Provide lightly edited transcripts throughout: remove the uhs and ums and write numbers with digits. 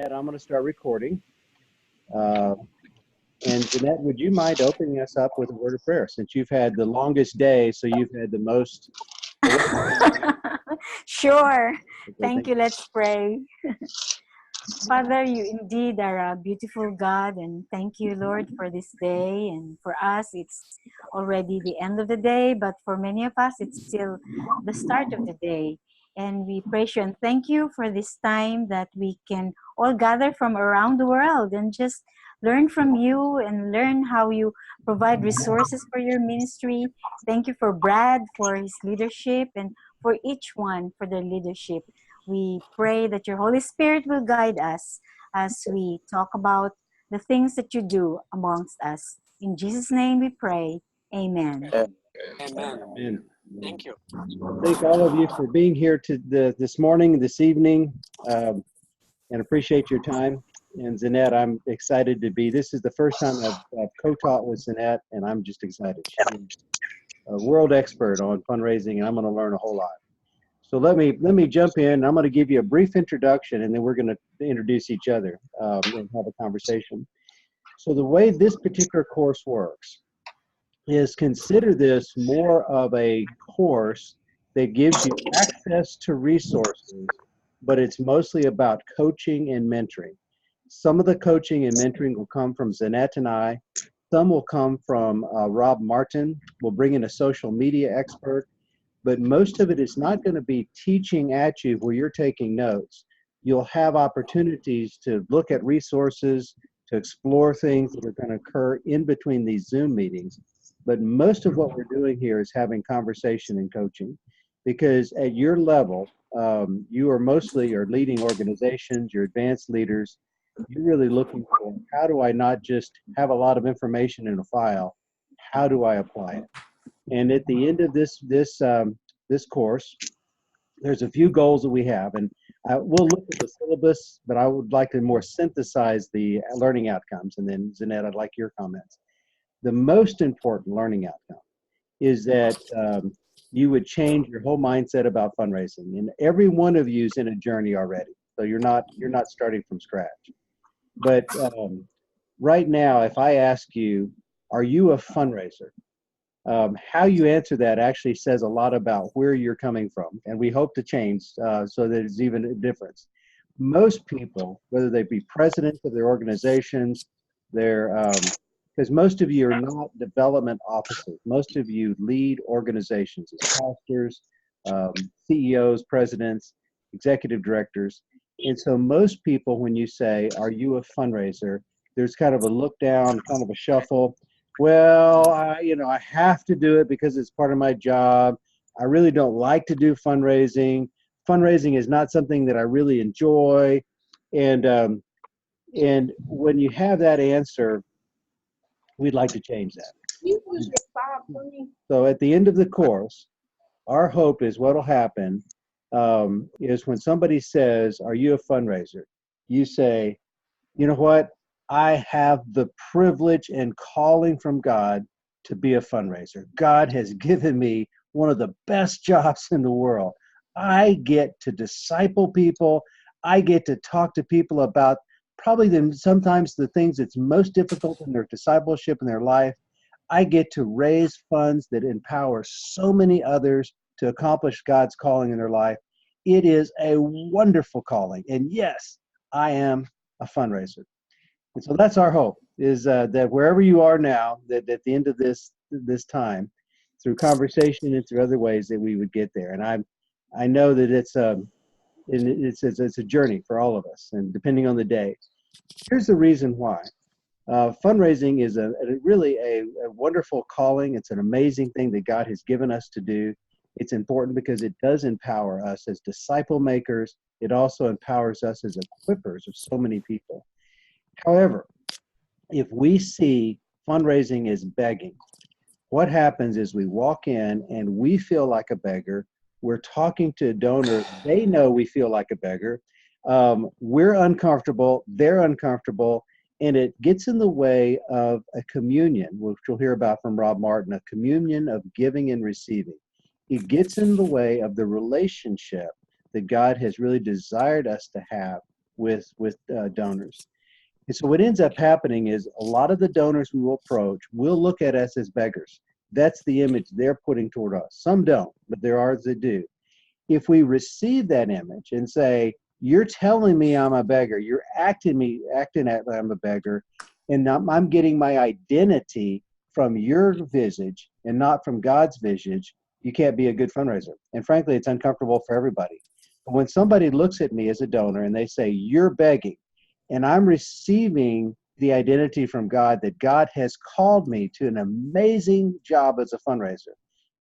And I'm going to start recording. Uh, and Jeanette, would you mind opening us up with a word of prayer since you've had the longest day, so you've had the most awake time? Sure. Okay, Thank thank you. you. Let's pray. Father, you indeed are a beautiful God, and thank you, Lord, for this day. And for us, it's already the end of the day, but for many of us, it's still the start of the day. And we praise you and thank you for this time that we can all gather from around the world and just learn from you and learn how you provide resources for your ministry. Thank you for Brad, for his leadership, and for each one for their leadership. We pray that your Holy Spirit will guide us as we talk about the things that you do amongst us. In Jesus' name we pray. Amen. Amen. Amen. Thank you. Thank all of you for being here this morning, this evening, and appreciate your time. And Zanette, I'm excited to be. This is the first time I've co-taught with Zanette, and I'm just excited. She's a world expert on fundraising, and I'm going to learn a whole lot. So let me jump in. I'm going to give you a brief introduction, and then we're going to introduce each other and have a conversation. So the way this particular course works is consider this more of a course that gives you access to resources, but it's mostly about coaching and mentoring. Some of the coaching and mentoring will come from Zanette and I. Some will come from Rob Martin. We'll bring in a social media expert. But most of it is not going to be teaching at you where you're taking notes. You'll have opportunities to look at resources, to explore things that are going to occur in between these Zoom meetings. But most of what we're doing here is having conversation and coaching, because at your level, you are mostly your leading organizations, your advanced leaders. You're really looking for, how do I not just have a lot of information in a file? How do I apply it? And at the end of this course, there's a few goals that we have, and we'll look at the syllabus, but I would like to more synthesize the learning outcomes. And then, Zanette, I'd like your comments. The most important learning outcome is that you would change your whole mindset about fundraising. And every one of you is in a journey already, so you're not starting from scratch. But right now, if I ask you, are you a fundraiser? How you answer that actually says a lot about where you're coming from, and we hope to change so that there's even a difference. Most people, whether they be presidents of their organizations, because most of you are not development officers. Most of you lead organizations as pastors, CEOs, presidents, executive directors. And so most people, when you say, are you a fundraiser, there's kind of a look down, kind of a shuffle. Well, I have to do it because it's part of my job. I really don't like to do fundraising. Fundraising is not something that I really enjoy. And when you have that answer, we'd like to change that. So at the end of the course, our hope is what will happen is when somebody says, are you a fundraiser? You say, you know what? I have the privilege and calling from God to be a fundraiser. God has given me one of the best jobs in the world. I get to disciple people. I get to talk to people about probably sometimes the things that's most difficult in their discipleship in their life. I get to raise funds that empower so many others to accomplish God's calling in their life. It is a wonderful calling. And yes, I am a fundraiser. And so that's our hope, is that wherever you are now, that at the end of this time, through conversation and through other ways, that we would get there. And I know that it's a journey for all of us, and depending on the day. Here's the reason why. Fundraising is really a wonderful calling. It's an amazing thing that God has given us to do. It's important because it does empower us as disciple makers. It also empowers us as equippers of so many people. However, if we see fundraising as begging, what happens is we walk in and we feel like a beggar. We're talking to a donor. They know we feel like a beggar. We're uncomfortable. They're uncomfortable. And it gets in the way of a communion, which we'll hear about from Rob Martin, a communion of giving and receiving. It gets in the way of the relationship that God has really desired us to have with donors. And so what ends up happening is a lot of the donors we will approach will look at us as beggars. That's the image they're putting toward us. Some don't, but there are that do. If we receive that image and say, you're telling me I'm a beggar, you're acting at I'm a beggar, and I'm getting my identity from your visage and not from God's visage, you can't be a good fundraiser. And frankly, it's uncomfortable for everybody. But when somebody looks at me as a donor and they say, you're begging, and I'm receiving the identity from God that God has called me to an amazing job as a fundraiser.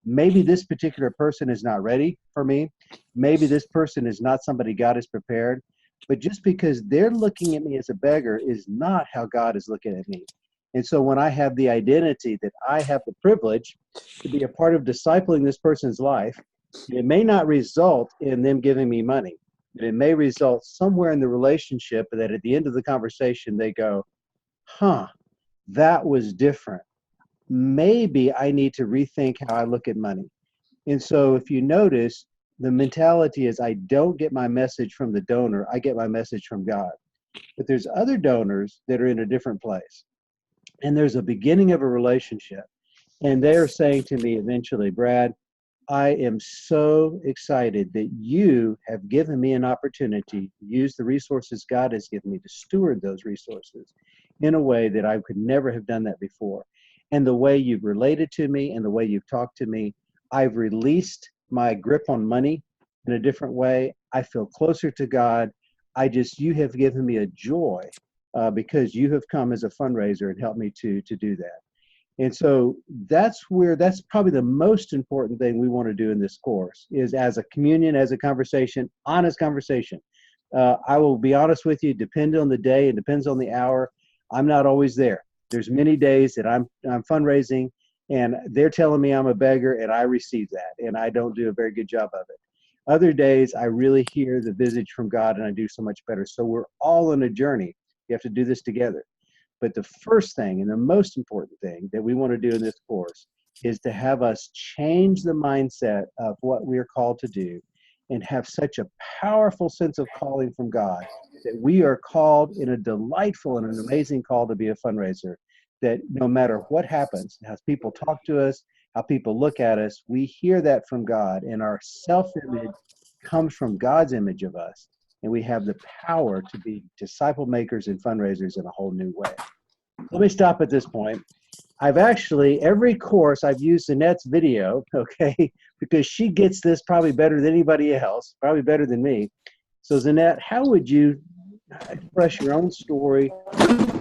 Maybe this particular person is not ready for me. Maybe this person is not somebody God has prepared. But just because they're looking at me as a beggar is not how God is looking at me. And so when I have the identity that I have the privilege to be a part of discipling this person's life, it may not result in them giving me money. But it may result somewhere in the relationship that at the end of the conversation, they go, huh, that was different. Maybe I need to rethink how I look at money. And so if you notice, the mentality is I don't get my message from the donor, I get my message from God. But there's other donors that are in a different place. And there's a beginning of a relationship. And they're saying to me eventually, Brad, I am so excited that you have given me an opportunity to use the resources God has given me to steward those resources in a way that I could never have done that before. And the way you've related to me and the way you've talked to me, I've released my grip on money in a different way. I feel closer to God. You have given me a joy because you have come as a fundraiser and helped me to do that. And so that's probably the most important thing we want to do in this course is as a communion, as a conversation, honest conversation. I will be honest with you, depending on the day and depends on the hour, I'm not always there. There's many days that I'm fundraising and they're telling me I'm a beggar and I receive that and I don't do a very good job of it. Other days I really hear the visage from God and I do so much better. So we're all on a journey. You have to do this together. But the first thing and the most important thing that we want to do in this course is to have us change the mindset of what we're called to do and have such a powerful sense of calling from God that we are called in a delightful and an amazing call to be a fundraiser, that no matter what happens, how people talk to us, how people look at us, we hear that from God and our self-image comes from God's image of us. And we have the power to be disciple makers and fundraisers in a whole new way. Let me stop at this point. Every course I've used Annette's video, okay, because she gets this probably better than anybody else, probably better than me. So Zanette, how would you express your own story,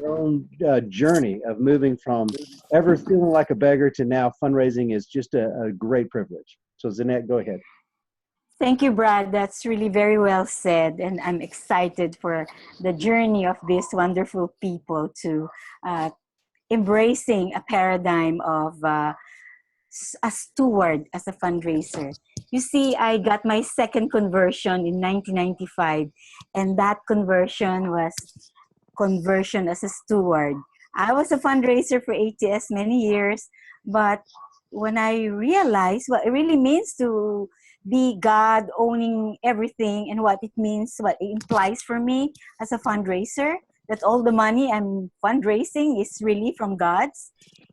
your own journey of moving from ever feeling like a beggar to now fundraising is just a great privilege. So Zanette, go ahead. Thank you, Brad. That's really very well said. And I'm excited for the journey of these wonderful people to embracing a paradigm of a steward as a fundraiser. You see, I got my second conversion in 1995, and that conversion was conversion as a steward. I was a fundraiser for ATS many years, but when I realized what it really means to be God owning everything and what it means, what it implies for me as a fundraiser, that all the money I'm fundraising is really from God's.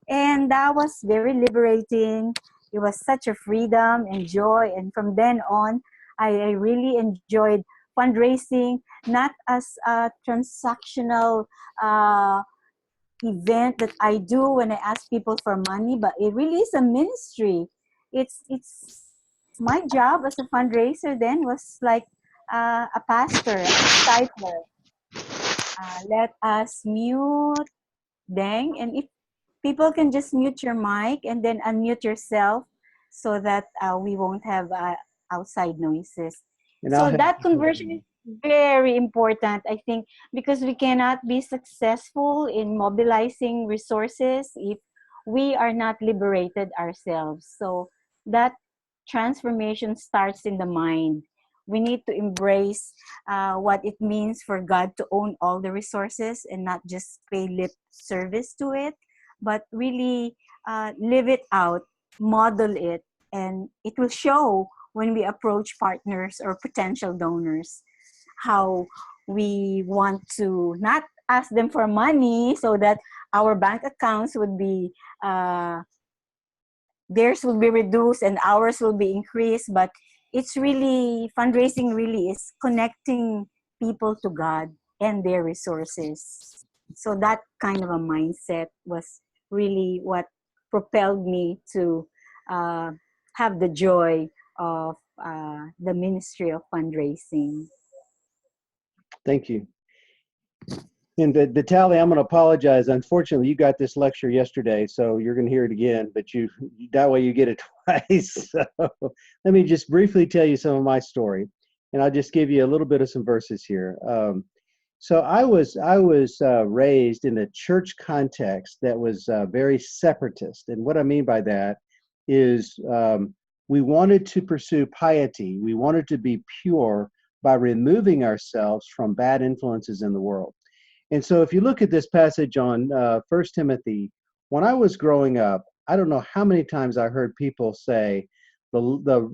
And that was very liberating. It was such a freedom and joy. And from then on, I really enjoyed fundraising, not as a transactional event that I do when I ask people for money, but it really is a ministry. It's my job as a fundraiser then was like a pastor, a discipler. Let us mute, Dang, and if people can just mute your mic and then unmute yourself so that we won't have outside noises. And So that conversion is very important, I think, because we cannot be successful in mobilizing resources if we are not liberated ourselves. So that transformation starts in the mind. We need to embrace what it means for God to own all the resources and not just pay lip service to it, but really live it out, model it, and it will show when we approach partners or potential donors how we want to not ask them for money so that our bank accounts would be, theirs will be reduced and ours will be increased. But it's really, fundraising really is connecting people to God and their resources. So that kind of a mindset was really what propelled me to have the joy of the ministry of fundraising. Thank you. And Vitaly, I'm going to apologize. Unfortunately, you got this lecture yesterday, so you're going to hear it again, but that way you get it twice. So let me just briefly tell you some of my story, and I'll just give you a little bit of some verses here. So I was raised in a church context that was very separatist, and what I mean by that is we wanted to pursue piety. We wanted to be pure by removing ourselves from bad influences in the world. And so if you look at this passage on 1 Timothy, when I was growing up, I don't know how many times I heard people say the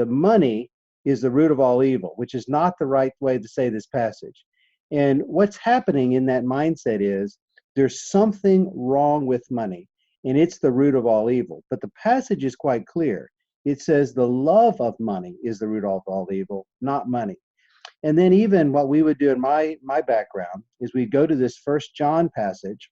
money is the root of all evil, which is not the right way to say this passage. And what's happening in that mindset is there's something wrong with money, and it's the root of all evil. But the passage is quite clear. It says the love of money is the root of all evil, not money. And then even what we would do in my background is we'd go to this 1 John passage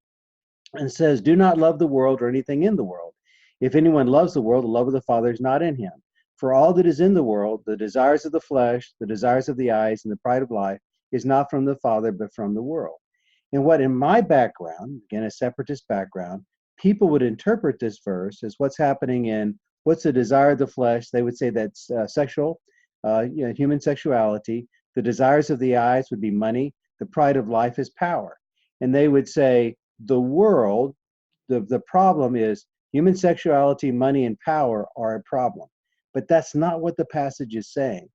and it says, do not love the world or anything in the world. If anyone loves the world, the love of the Father is not in him. For all that is in the world, the desires of the flesh, the desires of the eyes, and the pride of life is not from the Father, but from the world. And what in my background, again, a separatist background, people would interpret this verse as what's happening in what's the desire of the flesh. They would say that's sexual, human sexuality. The desires of the eyes would be money. The pride of life is power. And they would say the world, the problem is human sexuality, money, and power are a problem. But that's not what the passage is saying.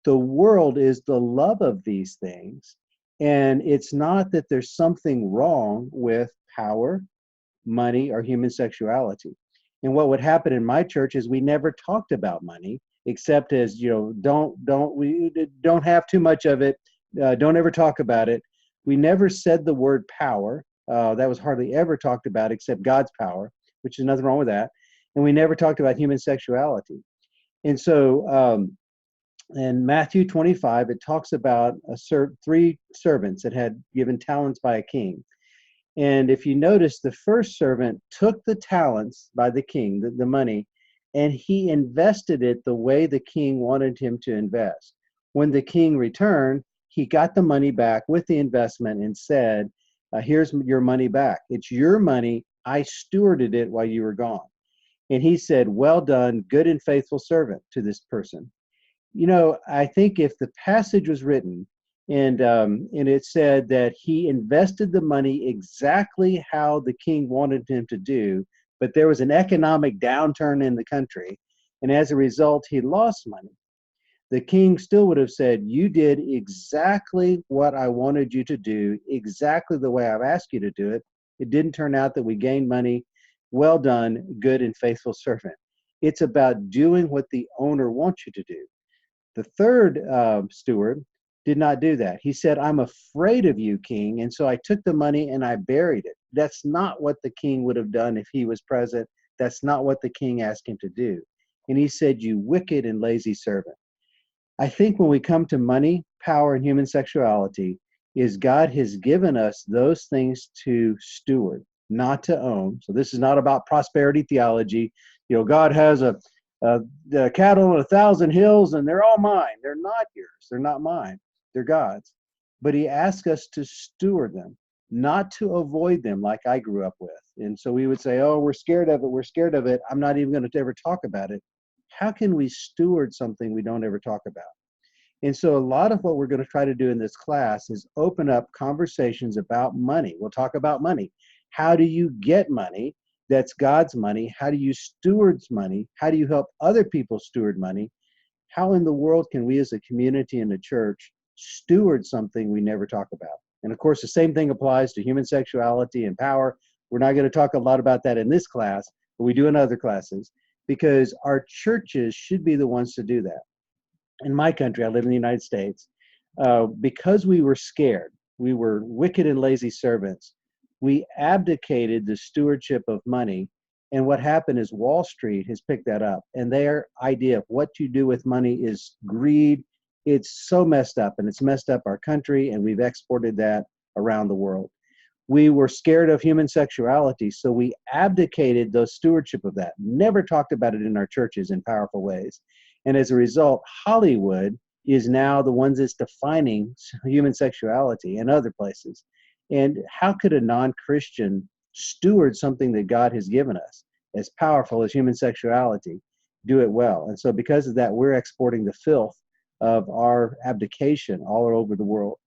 The world is the love of these things. And it's not that there's something wrong with power, money, or human sexuality. And what would happen in my church is we never talked about money, except as, don't have too much of it. Don't ever talk about it. We never said the word power. That was hardly ever talked about except God's power, which is nothing wrong with that. And we never talked about human sexuality. And so in Matthew 25, it talks about three servants that had given talents by a king. And if you notice, the first servant took the talents by the king, the money, and he invested it the way the king wanted him to invest. When the king returned, he got the money back with the investment and said, here's your money back. It's your money. I stewarded it while you were gone. And he said, well done, good and faithful servant, to this person. I think if the passage was written and it said that he invested the money exactly how the king wanted him to do, but there was an economic downturn in the country, and as a result, he lost money, the king still would have said, you did exactly what I wanted you to do, exactly the way I've asked you to do it. It didn't turn out that we gained money. Well done, good and faithful servant. It's about doing what the owner wants you to do. The third steward did not do that. He said, I'm afraid of you, king, and so I took the money and I buried it. That's not what the king would have done if he was present. That's not what the king asked him to do. And he said, you wicked and lazy servant. I think when we come to money, power, and human sexuality, is God has given us those things to steward, not to own. So this is not about prosperity theology. God has the cattle on 1,000 hills and they're all mine. They're not yours. They're not mine. They're God's. But he asks us to steward them, not to avoid them like I grew up with. And so we would say, oh, we're scared of it. We're scared of it. I'm not even going to ever talk about it. How can we steward something we don't ever talk about? And so a lot of what we're going to try to do in this class is open up conversations about money. We'll talk about money. How do you get money? That's God's money. How do you steward money? How do you help other people steward money? How in the world can we as a community and a church steward something we never talk about? And of course, the same thing applies to human sexuality and power. We're not going to talk a lot about that in this class, but we do in other classes, because our churches should be the ones to do that. In my country, I live in the United States, because we were scared, we were wicked and lazy servants, we abdicated the stewardship of money. And what happened is Wall Street has picked that up. And their idea of what you do with money is greed. It's so messed up, and it's messed up our country, and we've exported that around the world. We were scared of human sexuality, so we abdicated the stewardship of that. Never talked about it in our churches in powerful ways. And as a result, Hollywood is now the ones that's defining human sexuality and other places. And how could a non-Christian steward something that God has given us as powerful as human sexuality, do it well? And so because of that, we're exporting the filth of our abdication all over the world.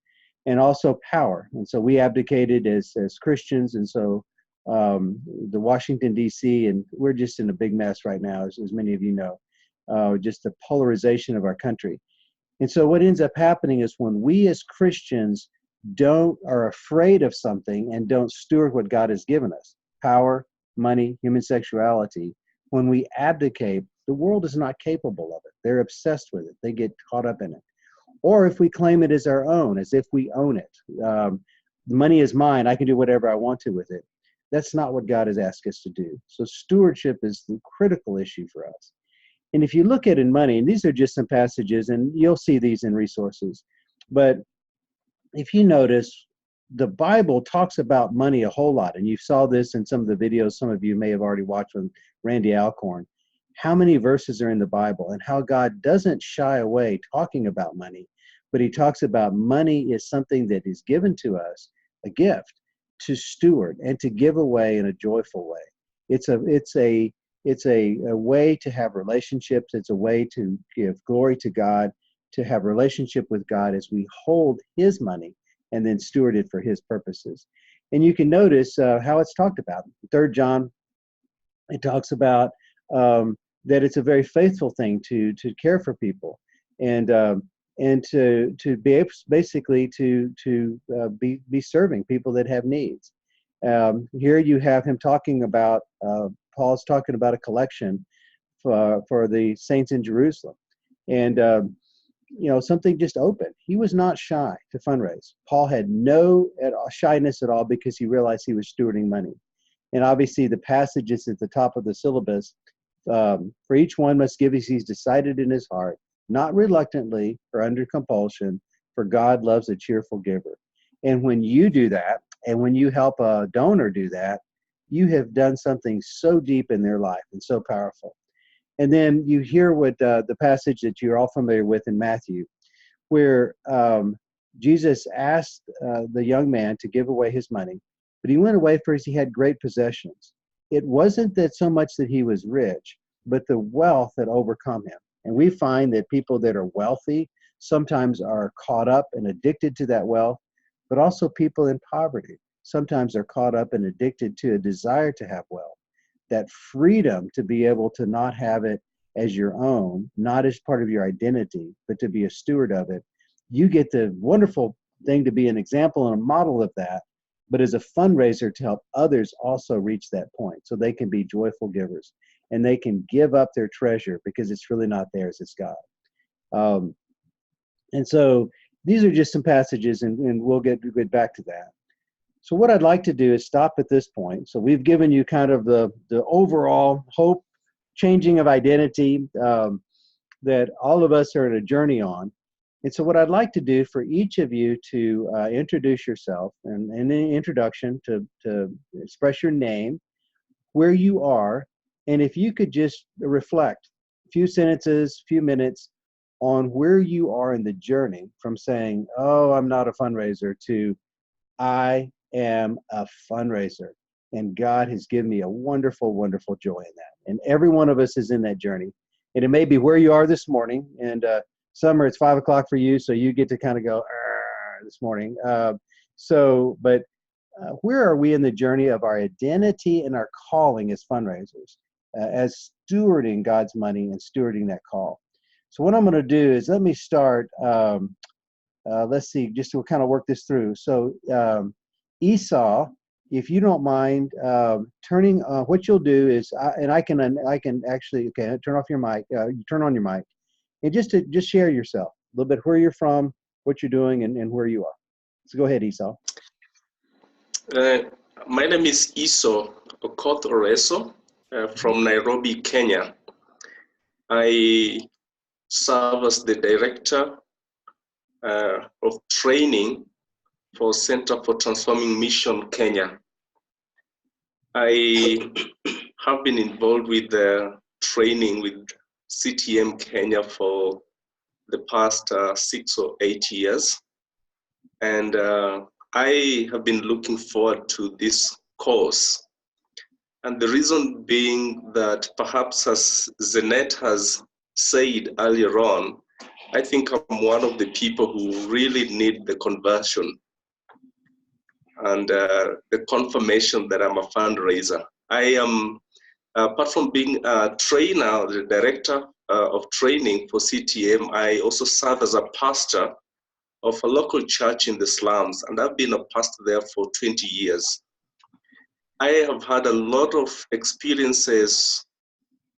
And also power. And so we abdicated as Christians. And so the Washington, D.C., and we're just in a big mess right now, as many of you know, just the polarization of our country. And so what ends up happening is when we as Christians are afraid of something and don't steward what God has given us, power, money, human sexuality, when we abdicate, the world is not capable of it. They're obsessed with it. They get caught up in it. Or if we claim it as our own, as if we own it. The money is mine. I can do whatever I want to with it. That's not what God has asked us to do. So stewardship is the critical issue for us. And if you look at in money, and these are just some passages, and you'll see these in resources, but if you notice, the Bible talks about money a whole lot. And you saw this in some of the videos some of you may have already watched with Randy Alcorn. How many verses are in the Bible, and how God doesn't shy away talking about money, but he talks about money is something that is given to us, a gift to steward and to give away in a joyful way. It's a way to have relationships. It's a way to give glory to God, to have relationship with God as we hold his money and then steward it for his purposes. And you can notice how it's talked about. 3 John, it talks about that it's a very faithful thing to care for people and to be able, basically to be serving people that have needs. Here you have him talking about, Paul's talking about a collection for the saints in Jerusalem. And, something just open. He was not shy to fundraise. Paul had no shyness at all because he realized he was stewarding money. And obviously the passages at the top of the syllabus, for each one must give as he's decided in his heart, not reluctantly or under compulsion, for God loves a cheerful giver. And when you do that, and when you help a donor do that, you have done something so deep in their life and so powerful. And then you hear what the passage that you're all familiar with in Matthew, where Jesus asked the young man to give away his money, but he went away because he had great possessions. It wasn't that so much that he was rich, but the wealth that overcome him. And we find that people that are wealthy sometimes are caught up and addicted to that wealth, but also people in poverty sometimes are caught up and addicted to a desire to have wealth. That freedom to be able to not have it as your own, not as part of your identity, but to be a steward of it. You get the wonderful thing to be an example and a model of that, but as a fundraiser to help others also reach that point so they can be joyful givers and they can give up their treasure because it's really not theirs, it's God. And so these are just some passages, and we'll get back to that. So what I'd like to do is stop at this point. So we've given you kind of the overall hope, changing of identity that all of us are in a journey on. And so what I'd like to do for each of you to introduce yourself and in the introduction to express your name, where you are, and if you could just reflect a few sentences, few minutes on where you are in the journey from saying, oh, I'm not a fundraiser, to I am a fundraiser. And God has given me a wonderful, wonderful joy in that. And every one of us is in that journey. And it may be where you are this morning. And summer, it's 5 o'clock for you, so you get to kind of go this morning. But where are we in the journey of our identity and our calling as fundraisers, as stewarding God's money and stewarding that call? So what I'm going to do is let me start. Let's see, just to kind of work this through. So Esau, if you don't mind turning, what you'll do is, I can actually, okay, turn off your mic. You turn on your mic, and just share yourself a little bit, where you're from, what you're doing, and where you are. So go ahead, Esau. My name is Esau Okoth Oreso from Nairobi, Kenya. I serve as the director of training for Center for Transforming Mission Kenya. I have been involved with the training with CTM Kenya for the past 6 or 8 years. And I have been looking forward to this course. And the reason being that perhaps, as Zenet has said earlier on, I think I'm one of the people who really need the conversion and the confirmation that I'm a fundraiser. I am, apart from being a trainer, the director of training for CTM, I also serve as a pastor of a local church in the slums, and I've been a pastor there for 20 years. I have had a lot of experiences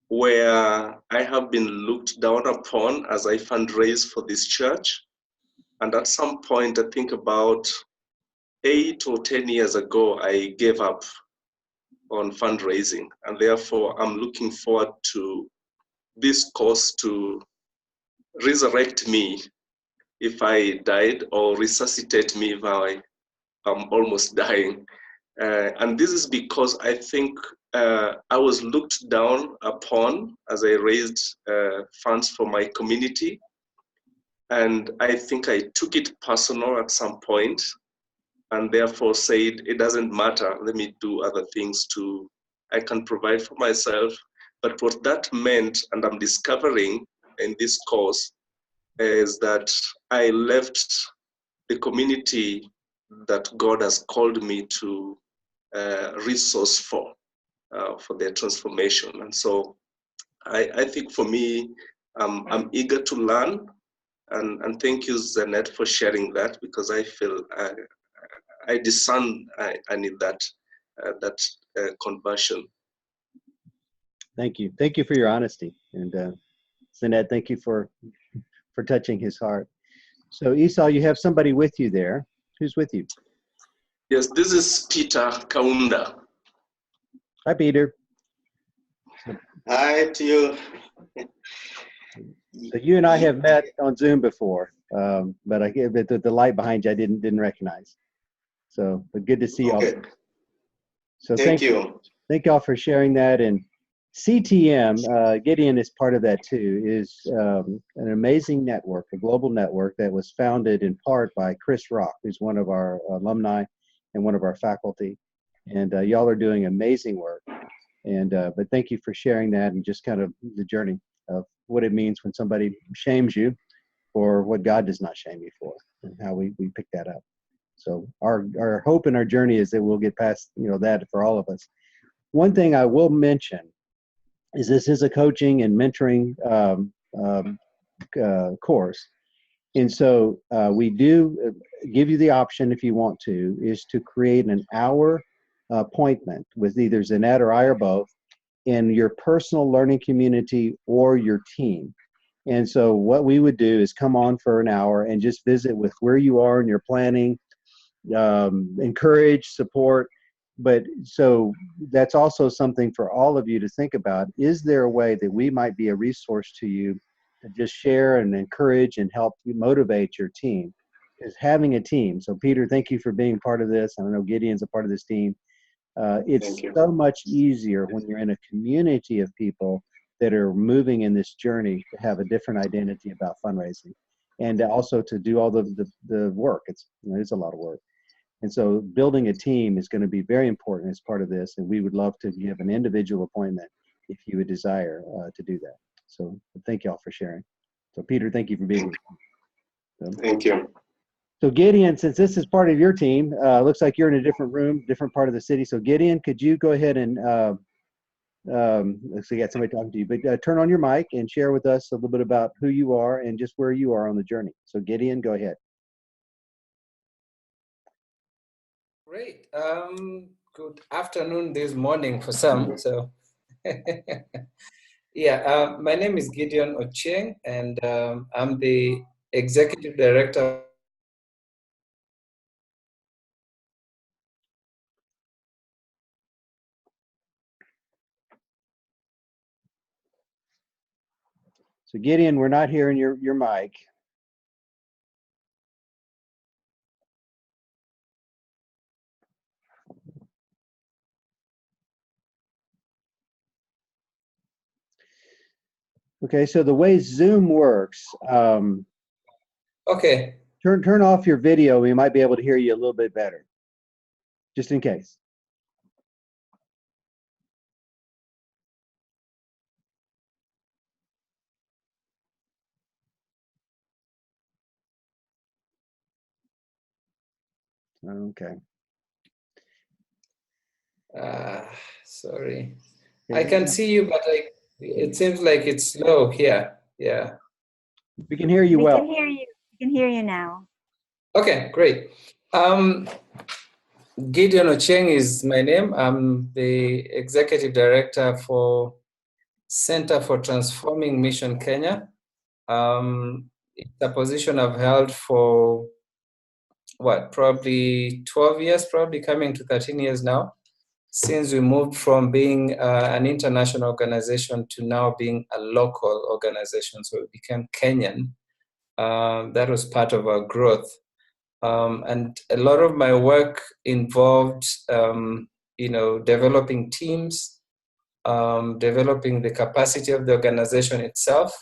where I have been looked down upon as I fundraise for this church. And at some point, I think about 8 or 10 years ago, I gave up on fundraising. And therefore, I'm looking forward to this course to resurrect me if I died, or resuscitate me if I'm almost dying. And this is because I think I was looked down upon as I raised funds for my community. And I think I took it personal at some point, and therefore said, it doesn't matter, let me do other things too. I can provide for myself. But what that meant, and I'm discovering in this course, is that I left the community that God has called me to resource for their transformation. And so I think for me, I'm eager to learn, and thank you, Zenet, for sharing that, because I feel I discern I need that conversion. Thank you. Thank you for your honesty. And Zanette, thank you for touching his heart. So Esau, you have somebody with you there. Who's with you? Yes, this is Peter Kaunda. Hi, Peter. Hi to you. So you and I have met on Zoom before, but the light behind you I didn't recognize. So, but good to see you all. Okay. So Thank you. Thank y'all for sharing that. And CTM, Gideon is part of that too, is an amazing network, a global network that was founded in part by Chris Rock, who's one of our alumni and one of our faculty. And y'all are doing amazing work. And but thank you for sharing that, and just kind of the journey of what it means when somebody shames you for what God does not shame you for, and how we pick that up. So our hope and our journey is that we'll get past that for all of us. One thing I will mention is this is a coaching and mentoring course, and so we do give you the option, if you want to, is to create an hour appointment with either Zanette or I or both in your personal learning community or your team. And so what we would do is come on for an hour and just visit with where you are in your planning, encourage, support. But so that's also something for all of you to think about. Is there a way that we might be a resource to you to just share and encourage and help you motivate your team? Is having a team. So Peter, thank you for being part of this. I know Gideon's a part of this team. It's so much easier when you're in a community of people that are moving in this journey to have a different identity about fundraising, and also to do all the work. It's a lot of work. And so building a team is going to be very important as part of this, and we would love to give an individual appointment if you would desire to do that. So thank you all for sharing. So Peter, thank you for being here. Thank you. So Gideon, since this is part of your team, looks like you're in a different room, different part of the city. So Gideon, could you go ahead and, so you got somebody talking to you, but turn on your mic and share with us a little bit about who you are and just where you are on the journey. So Gideon, go ahead. Great. Good afternoon this morning for some. So yeah, my name is Gideon Ochieng, and I'm the Executive Director So Gideon, we're not hearing your mic. Okay, so the way Zoom works, Okay. turn off your video. We might be able to hear you a little bit better, just in case. Okay. Sorry. I can see you, but it seems like it's low here. Yeah. We can hear you well. We can hear you. We can hear you now. Okay, great. Gideon Ocheng is my name. I'm the Executive Director for Center for Transforming Mission Kenya. It's a position I've held for probably 12 years, probably coming to 13 years now, since we moved from being an international organization to now being a local organization. So we became Kenyan. That was part of our growth. And a lot of my work involved, developing teams, developing the capacity of the organization itself,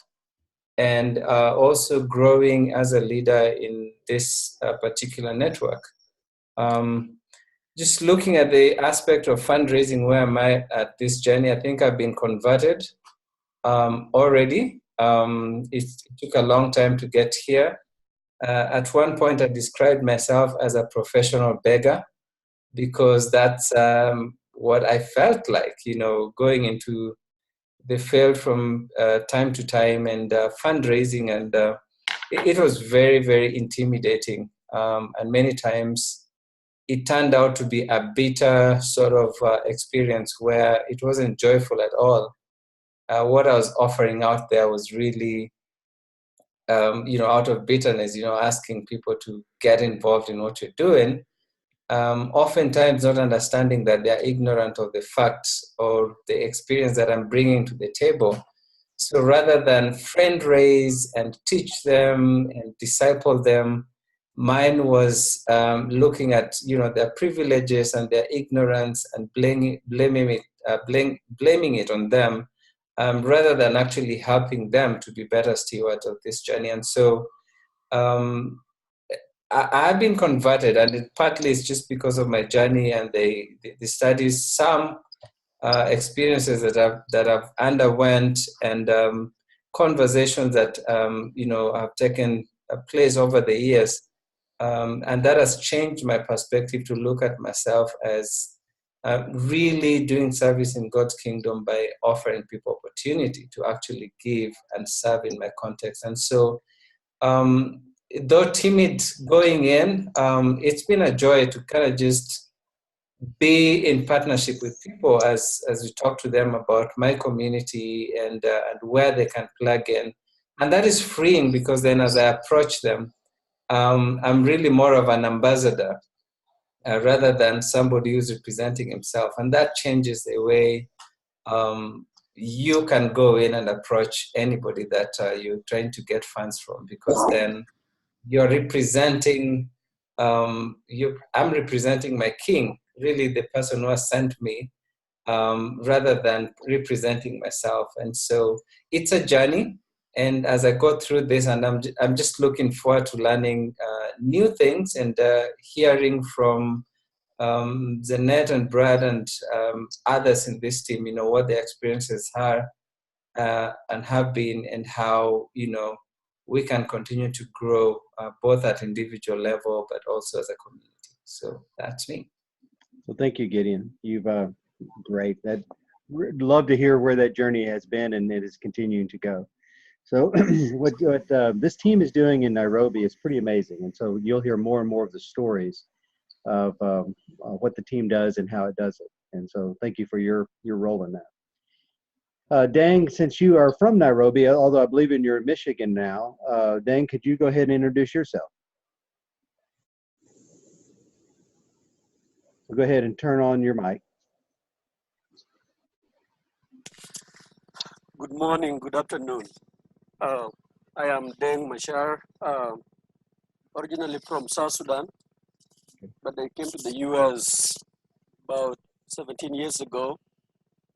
and also growing as a leader in this particular network. Just looking at the aspect of fundraising, where am I at this journey? I think I've been converted already. It took a long time to get here. At one point, I described myself as a professional beggar, because that's what I felt like, going into the field from time to time, and fundraising, and it was very, very intimidating. And many times it turned out to be a bitter sort of experience where it wasn't joyful at all. What I was offering out there was really, out of bitterness, asking people to get involved in what you're doing. Oftentimes not understanding that they're ignorant of the facts or the experience that I'm bringing to the table. So rather than friend raise and teach them and disciple them, mine was looking at their privileges and their ignorance and blaming it on them, rather than actually helping them to be better stewards of this journey. And so I've been converted, and it partly is just because of my journey and the studies, some experiences that I've underwent, and conversations that have taken place over the years, and that has changed my perspective to look at myself as really doing service in God's kingdom by offering people opportunity to actually give and serve in my context. And so, though timid going in, it's been a joy to kind of just be in partnership with people as we talk to them about my community and where they can plug in. And that is freeing, because then as I approach them, I'm really more of an ambassador rather than somebody who's representing himself. And that changes the way you can go in and approach anybody that you're trying to get funds from, because then you're representing, I'm representing my king, really the person who has sent me, rather than representing myself. And so it's a journey. And as I go through this, and I'm just looking forward to learning new things and hearing from Zanet and Brad and others in this team, what their experiences are and have been, and how, we can continue to grow both at individual level, but also as a community. So that's me. Well, thank you, Gideon. You've great. Love to hear where that journey has been, and it is continuing to go. So what this team is doing in Nairobi is pretty amazing, and so you'll hear more and more of the stories of what the team does and how it does it. And so thank you for your role in that. Dang, since you are from Nairobi, although I believe you're in Michigan now, Dang, could you go ahead and introduce yourself? So go ahead and turn on your mic. Good morning, good afternoon. I am Deng Mashar, originally from South Sudan, but I came to the US about 17 years ago.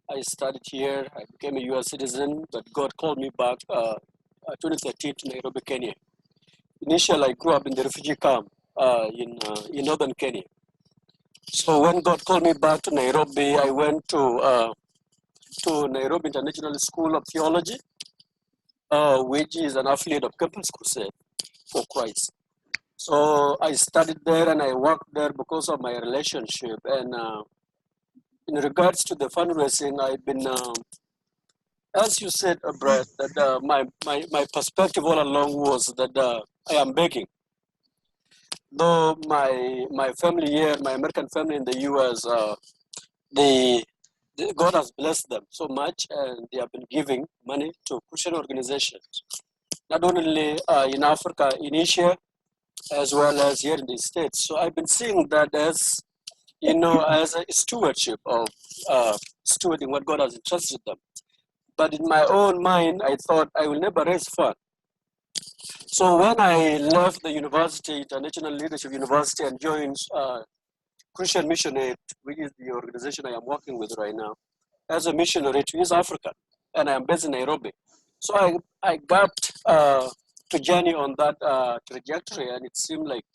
I studied here, I became a US citizen, but God called me back 2013 to Nairobi, Kenya. Initially, I grew up in the refugee camp in northern Kenya. So when God called me back to Nairobi, I went to Nairobi International School of Theology, which is an affiliate of Campus Crusade for Christ. So I studied there and I worked there because of my relationship. And in regards to the fundraising, I've been, as you said, Brett, that my perspective all along was that I am begging. Though my family here, my American family in the US, God has blessed them so much, and they have been giving money to Christian organizations, not only in Africa, in Asia, as well as here in the States. So I've been seeing that as, as a stewardship of stewarding what God has entrusted them. But in my own mind, I thought I will never raise funds. So when I left the university, International Leadership University, and joined Christian Mission Aid, which is the organization I am working with right now, as a missionary to East Africa, and I am based in Nairobi. So I got to journey on that trajectory, and it seemed like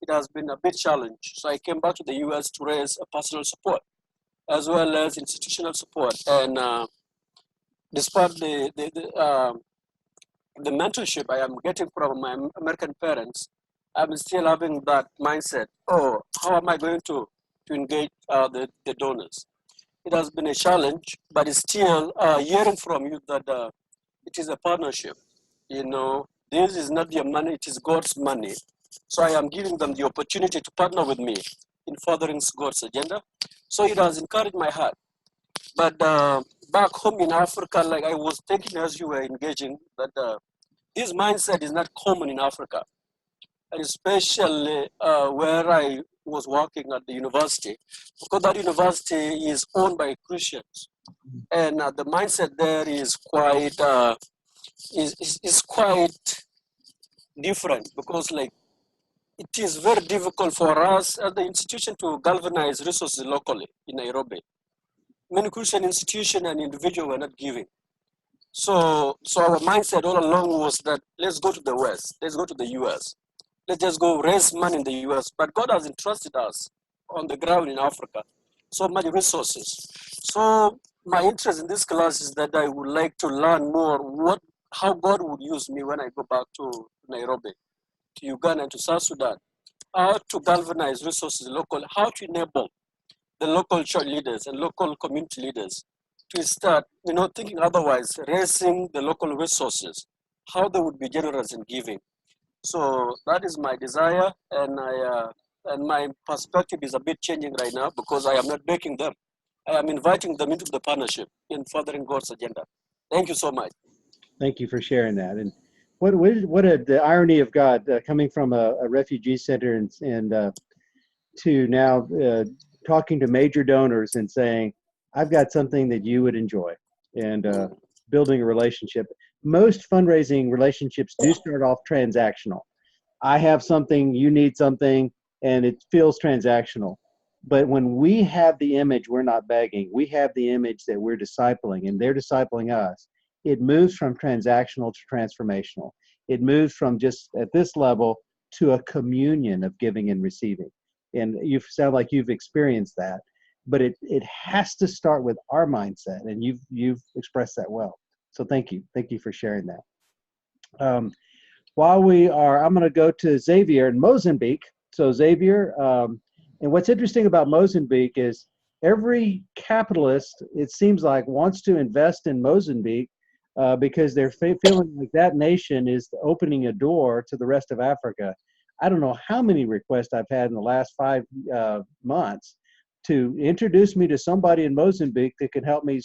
it has been a big challenge. So I came back to the US to raise a personal support, as well as institutional support. And despite the mentorship I am getting from my American parents, I'm still having that mindset, oh, how am I going to engage the donors? It has been a challenge, but it's still hearing from you that it is a partnership. This is not your money, it is God's money. So I am giving them the opportunity to partner with me in furthering God's agenda. So it has encouraged my heart. But back home in Africa, like I was thinking as you were engaging, that this mindset is not common in Africa, and especially where I was working at the university, because that university is owned by Christians, and the mindset there is quite is quite different, because like it is very difficult for us as the institution to galvanize resources locally in Nairobi. Many Christian institutions and individuals were not giving. So our mindset all along was that let's go to the West, let's go to the US, let's just go raise money in the US. But God has entrusted us on the ground in Africa so many resources. So my interest in this class is that I would like to learn more how God would use me when I go back to Nairobi, to Uganda, and to South Sudan, how to galvanize resources locally, how to enable the local church leaders and local community leaders to start, thinking otherwise, raising the local resources, how they would be generous in giving. So that is my desire, and and my perspective is a bit changing right now, because I am not begging them. I am inviting them into the partnership in furthering God's agenda. Thank you so much. Thank you for sharing that. And the irony of God, coming from a refugee center and to now talking to major donors and saying, I've got something that you would enjoy, and building a relationship. Most fundraising relationships do start off transactional. I have something, you need something, and it feels transactional. But when we have the image, we're not begging, we have the image that we're discipling and they're discipling us, it moves from transactional to transformational. It moves from just at this level to a communion of giving and receiving. And you sound like you've experienced that, but it has to start with our mindset, and you've expressed that well. So thank you for sharing that. I'm going to go to Xavier in Mozambique. So Xavier, and what's interesting about Mozambique is every capitalist, it seems like, wants to invest in Mozambique because they're feeling like that nation is opening a door to the rest of Africa. I don't know how many requests I've had in the last 5 months to introduce me to somebody in Mozambique that can help me,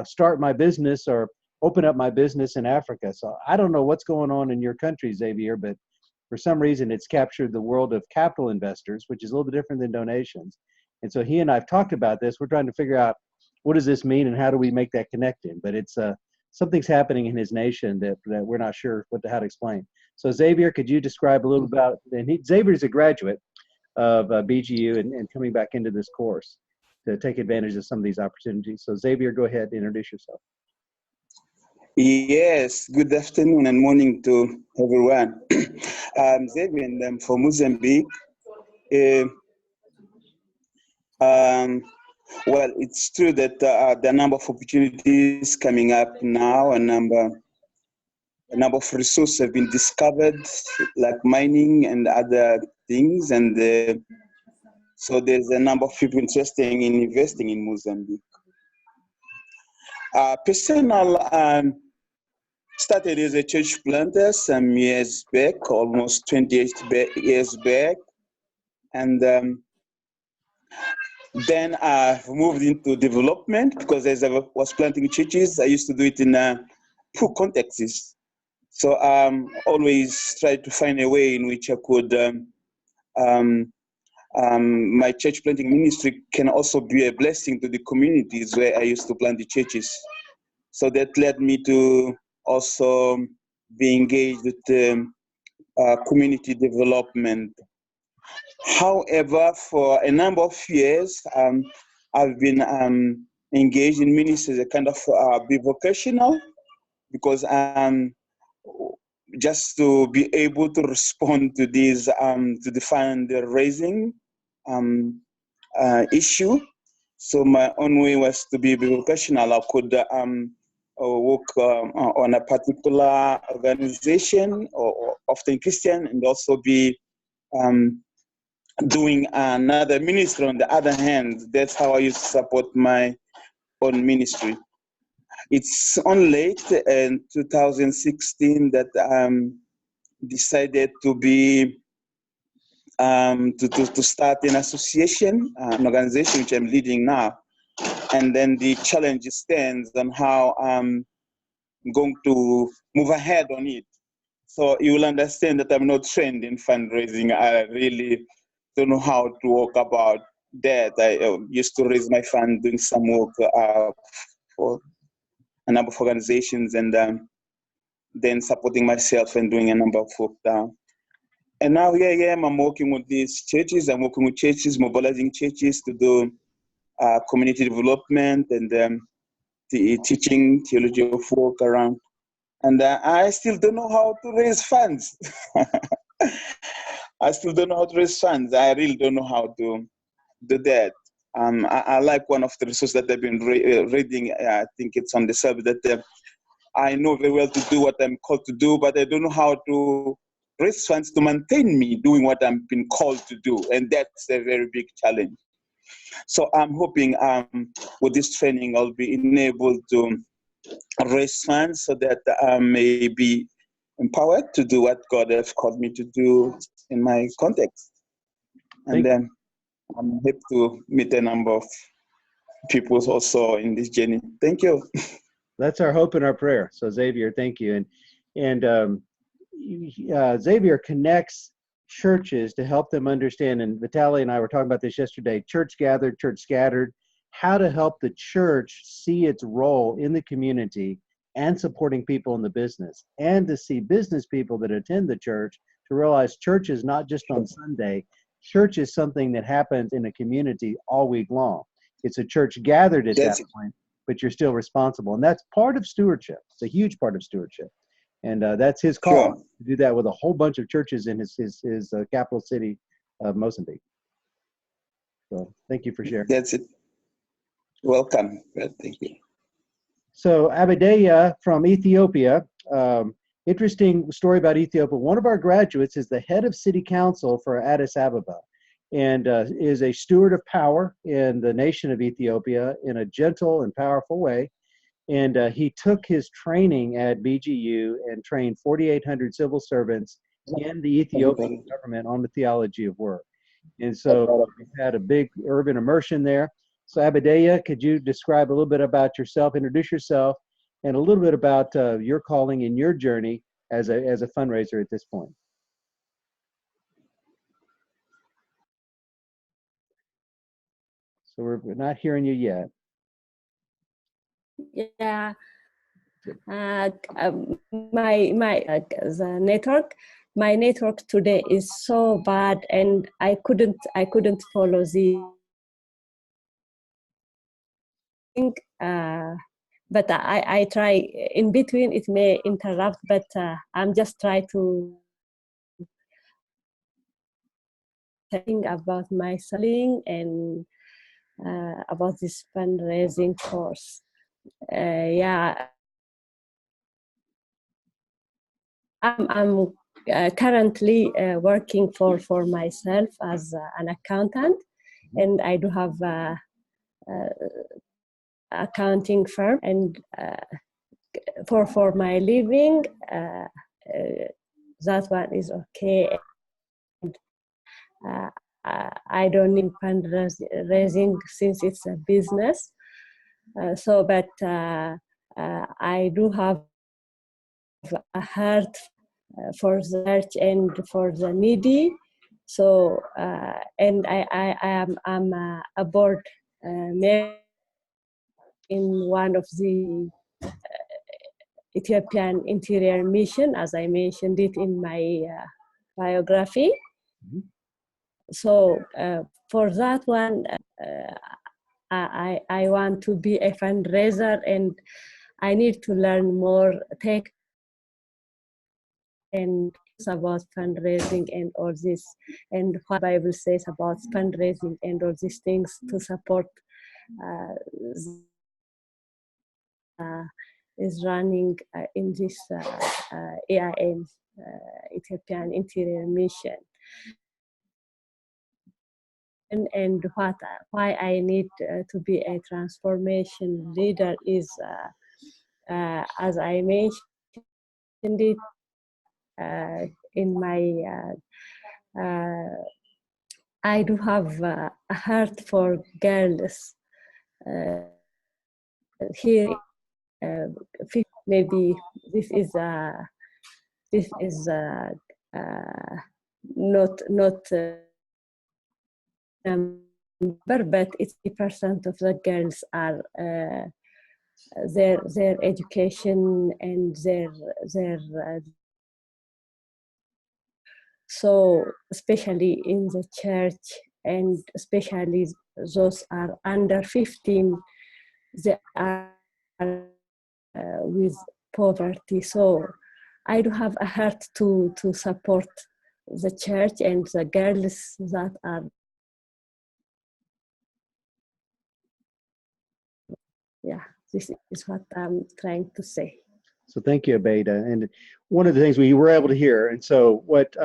start my business or open up my business in Africa. So I don't know what's going on in your country, Xavier, but for some reason it's captured the world of capital investors, which is a little bit different than donations. And so he and I have talked about this. We're trying to figure out what does this mean and how do we make that connection. But it's something's happening in his nation that we're not sure how to explain. So Xavier, could you describe a little about, and Xavier's a graduate of BGU and coming back into this course to take advantage of some of these opportunities. So Xavier, go ahead, introduce yourself. Yes, good afternoon and morning to everyone. I'm Xavier and I'm from Mozambique. Well, it's true that the number of opportunities coming up now, a number of resources have been discovered, like mining and other things, and so there's a number of people interested in investing in Mozambique. Personal started as a church planter some years back, almost 28 years back, and then I've moved into development because as I was planting churches, I used to do it in poor contexts. So always tried to find a way in which I could, my church planting ministry can also be a blessing to the communities where I used to plant the churches. So that led me to also be engaged with community development. However, for a number of years, I've been engaged in ministry as a kind of bivocational, because just to be able to respond to these, to the fundraising issue. So my own way was to be bivocational. I could work on a particular organization, or often Christian, and also be doing another ministry on the other hand. That's how I used to support my own ministry. It's on late in 2016 that decided to be to start an association, an organization which I'm leading now. And then the challenge stands on how I'm going to move ahead on it. So you will understand that I'm not trained in fundraising. I really don't know how to walk about that. I used to raise my fund doing some work for a number of organizations, and then supporting myself and doing a number of work down. And now here I am, I'm working with these churches. I'm working with churches, mobilizing churches to do community development and the teaching theology of work around. And I still don't know how to raise funds. I still don't know how to raise funds. I really don't know how to do that. I like one of the resources that I've been reading. I think it's on the subject that I know very well to do what I'm called to do, but I don't know how to raise funds to maintain me doing what I'm been called to do. And that's a very big challenge. So I'm hoping with this training, I'll be enabled to raise funds so that I may be empowered to do what God has called me to do in my context. And then I'm happy to meet a number of people also in this journey. Thank you. That's our hope and our prayer. So Xavier, thank you. And Xavier connects churches to help them understand, and Vitaly and I were talking about this yesterday, church gathered, church scattered, how to help the church see its role in the community and supporting people in the business, and to see business people that attend the church to realize church is not just on Sunday. Church is something that happens in a community all week long. It's a church gathered at that point, but you're still responsible. And that's part of stewardship. It's a huge part of stewardship. And that's his call to do that with a whole bunch of churches in his capital city of Mozambique. So thank you for sharing. That's it. Welcome. Thank you. So Abideya from Ethiopia, interesting story about Ethiopia. One of our graduates is the head of city council for Addis Ababa, and is a steward of power in the nation of Ethiopia in a gentle and powerful way. And he took his training at BGU and trained 4,800 civil servants in the Ethiopian government on the theology of work. And so we've had a big urban immersion there. So Abideya, could you describe a little bit about yourself, introduce yourself, and a little bit about your calling and your journey as a fundraiser at this point? So we're not hearing you yet. Yeah. The network. My network today is so bad, and I couldn't follow the thing. But I try in between. It may interrupt, but I'm just trying to think about my selling and about this fundraising course. Yeah, I'm currently working for myself as an accountant, and I do have a accounting firm, and for my living, that one is okay. I don't need fundraising since it's a business. But I do have a heart for the church and for the needy. So and I'm a board member in one of the Ethiopian Interior Mission, as I mentioned it in my biography. Mm-hmm. So for that one, I want to be a fundraiser, and I need to learn more tech and about fundraising and all this, and what the Bible says about fundraising and all these things to support is running in this AIM, Ethiopian Interior Mission. And why I need to be a transformation leader is, as I mentioned it in my, I do have a heart for girls here. Maybe this is not number, but 80% of the girls are their education and their so especially in the church, and especially those are under 15, they are with poverty. So I do have a heart to support the church and the girls that are. Yeah, this is what I'm trying to say. So thank you, Abeda. And one of the things we were able to hear, and so what,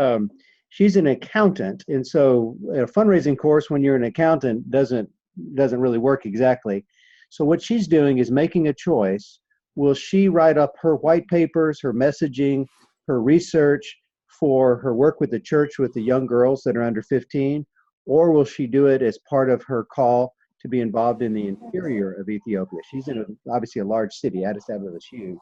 she's an accountant, and so a fundraising course when you're an accountant doesn't really work exactly. So what she's doing is making a choice. Will she write up her white papers, her messaging, her research for her work with the church with the young girls that are under 15, or will she do it as part of her call to be involved in the interior of Ethiopia? She's in obviously a large city. Addis Ababa is huge.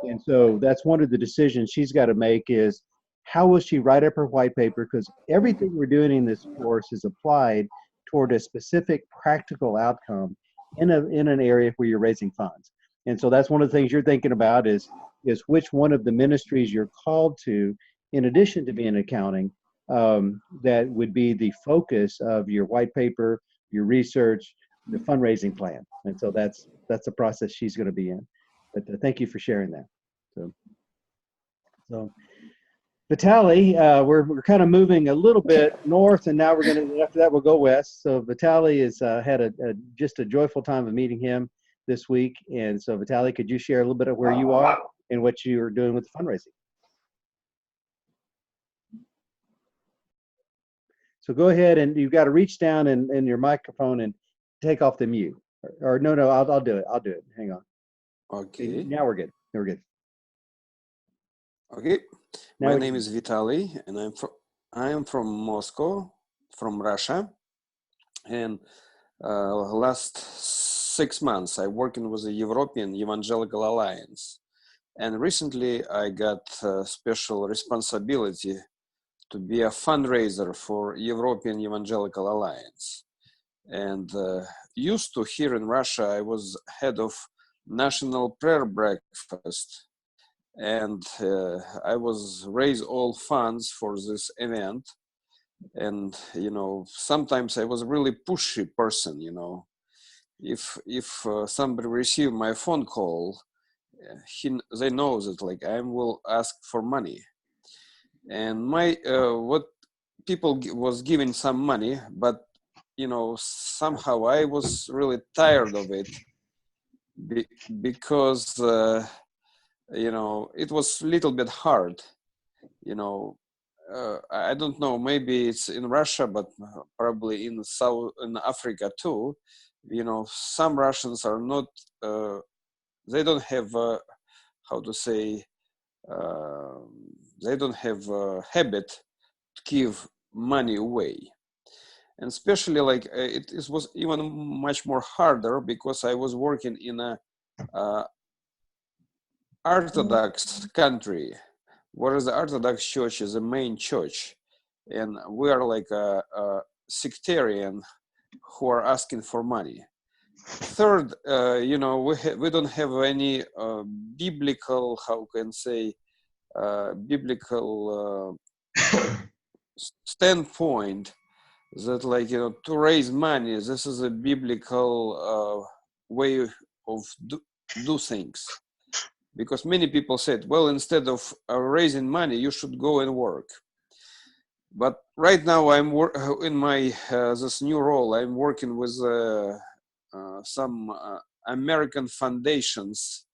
And so that's one of the decisions she's got to make is how will she write up her white paper? Because everything we're doing in this course is applied toward a specific practical outcome in an area where you're raising funds. And so that's one of the things you're thinking about is which one of the ministries you're called to, in addition to being accounting, that would be the focus of your white paper, your research, the fundraising plan. And so that's the process she's going to be in. But thank you for sharing that. So Vitaly, we're kind of moving a little bit north, and now we're going to, after that, we'll go west. So Vitaly has had just a joyful time of meeting him this week. And so Vitaly, could you share a little bit of where you are and what you're doing with the fundraising? So go ahead, and you've got to reach down in your microphone and take off the mute. Or no, I'll do it. I'll do it. Hang on. Okay. Now we're good. We're good. Okay. Now My name is Vitaly, and I am from Moscow, from Russia. And last 6 months, I working with the European Evangelical Alliance. And recently, I got a special responsibility to be a fundraiser for European Evangelical Alliance. And used to here in Russia, I was head of national prayer breakfast, and I was raise all funds for this event. And sometimes I was a really pushy person. If somebody received my phone call, they know that like I will ask for money, and my what people was giving some money, but somehow I was really tired of it because it was a little bit hard. I don't know, maybe it's in Russia, but probably in Africa too. Some Russians are not, they don't have, how to say, uh, they don't have a habit to give money away. And especially like it was even much more harder because I was working in a Orthodox country, whereas the Orthodox Church is the main church, and we are like a sectarian who are asking for money. Third, we don't have any biblical, how can say, biblical standpoint that like to raise money. This is a biblical way of do things. Because many people said, well, instead of raising money, you should go and work. But right now I'm in my this new role. I'm working with some American foundations,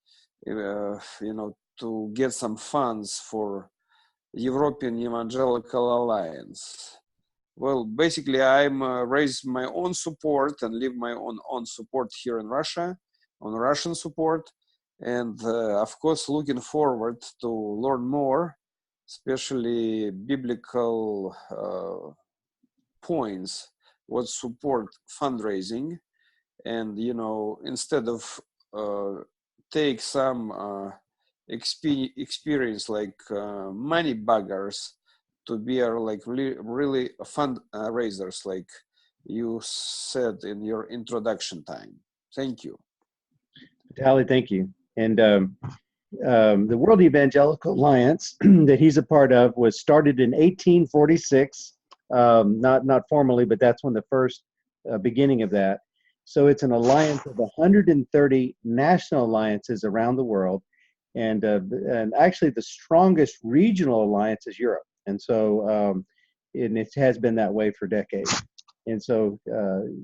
to get some funds for European Evangelical Alliance. Well, basically, I'm raise my own support and leave my own support here in Russia, on Russian support. And of course, looking forward to learn more, especially biblical points what support fundraising. And, instead of take some experience like money buggers to be like really fundraisers, like you said in your introduction time. Thank you. Vitaly, thank you. And the World Evangelical Alliance that he's a part of was started in 1846, not formally, but that's when the first beginning of that. So it's an alliance of 130 national alliances around the world, and actually the strongest regional alliance is Europe. And so and it has been that way for decades. And so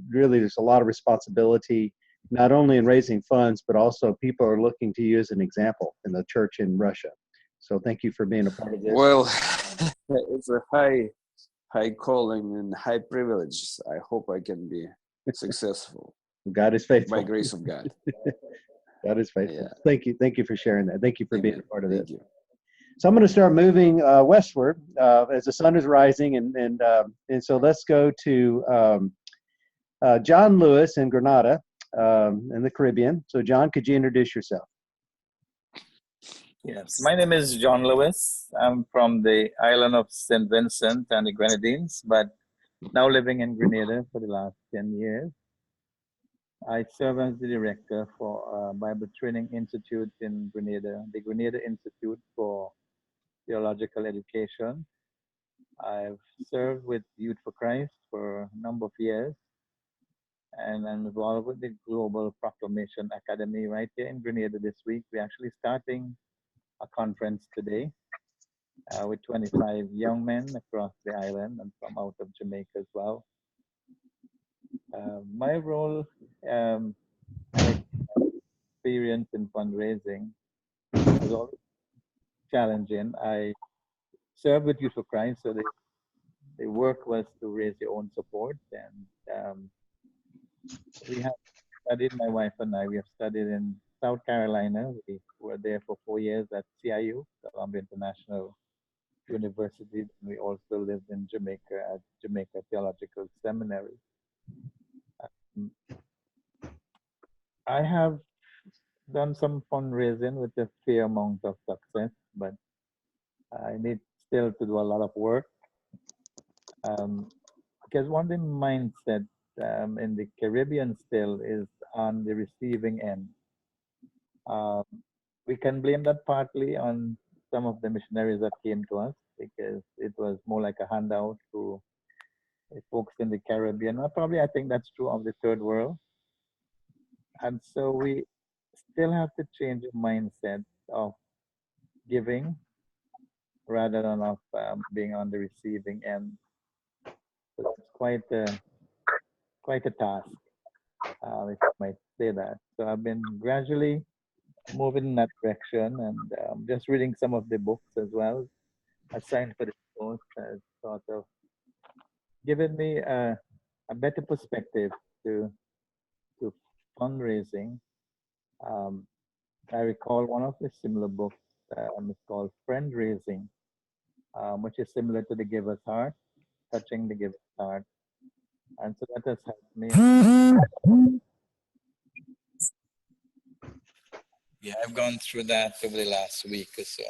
really there's a lot of responsibility, not only in raising funds, but also people are looking to you as an example in the church in Russia. So thank you for being a part of this. Well, it's a high calling and high privilege. I hope I can be successful. God is faithful. By grace of God. God is faithful. Yeah. Thank you. Thank you for sharing that. Thank you for being a part of this. Thank you. So I'm going to start moving westward as the sun is rising, and so let's go to John Lewis in Grenada, in the Caribbean. So John, could you introduce yourself? Yes, my name is John Lewis. I'm from the island of St. Vincent and the Grenadines, but now living in Grenada for the last 10 years. I serve as the director for Bible Training Institute in Grenada, the Grenada Institute for Theological Education. I've served with Youth for Christ for a number of years, and I'm involved with the Global Proclamation Academy right here in Grenada this week. We're actually starting a conference today with 25 young men across the island and from out of Jamaica as well. My role and experience in fundraising was always challenging. I served with Youth for Christ, so the work was to raise their own support. And we have studied, my wife and I, we have studied in South Carolina. We were there for 4 years at CIU, Columbia International University. We also lived in Jamaica at Jamaica Theological Seminary. I have done some fundraising with a fair amount of success, but I need still to do a lot of work. Because one of the mindset in the Caribbean still is on the receiving end. Um, we can blame that partly on some of the missionaries that came to us because it was more like a handout to folks in the Caribbean. Probably, I think that's true of the third world. And so we still have to change the mindset of giving rather than of being on the receiving end. So it's quite a task, if I might say that. So I've been gradually moving in that direction and just reading some of the books as well, assigned for the course, has sort of given me a better perspective to fundraising. Um, I recall one of the similar books is called Friend Raising, which is similar to the Giver's Heart, Touching the Giver's Heart. And so that has helped me. Yeah, I've gone through that over the last week or so.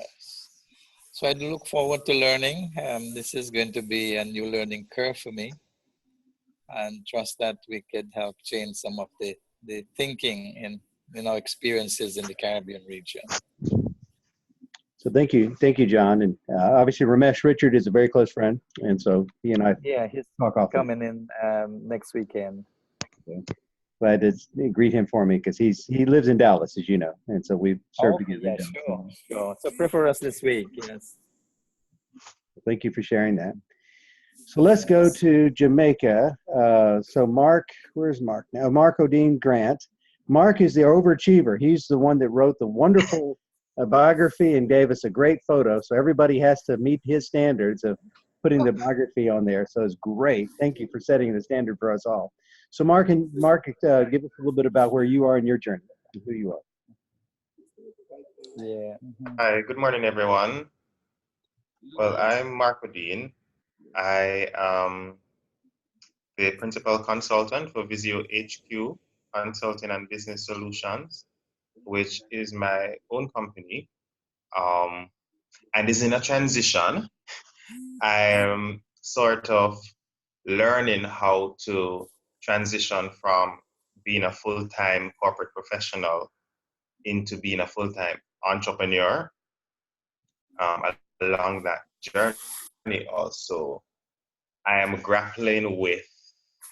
So I look forward to learning. This is going to be a new learning curve for me, and trust that we could help change some of the thinking in our experiences in the Caribbean region. So thank you, John. And obviously, Ramesh Richard is a very close friend, and so he and I Yeah, he's talk often. coming in next weekend. Glad to greet him for me because he lives in Dallas, as you know, and so we've served together. Yeah, sure. So pray for us this week. Yes. Thank you for sharing that. So let's go to Jamaica. So Mark, where's Mark now? Mark Odine Grant. Mark is the overachiever. He's the one that wrote the wonderful biography and gave us a great photo. So everybody has to meet his standards of putting the biography on there. So it's great. Thank you for setting the standard for us all. So Mark, give us a little bit about where you are in your journey and who you are. Yeah. Hi, good morning, everyone. Well, I'm Mark Odine. I am the principal consultant for Visio HQ Consulting and Business Solutions, which is my own company, and is in a transition. I'm sort of learning how to transition from being a full-time corporate professional into being a full-time entrepreneur. Along that journey also, I am grappling with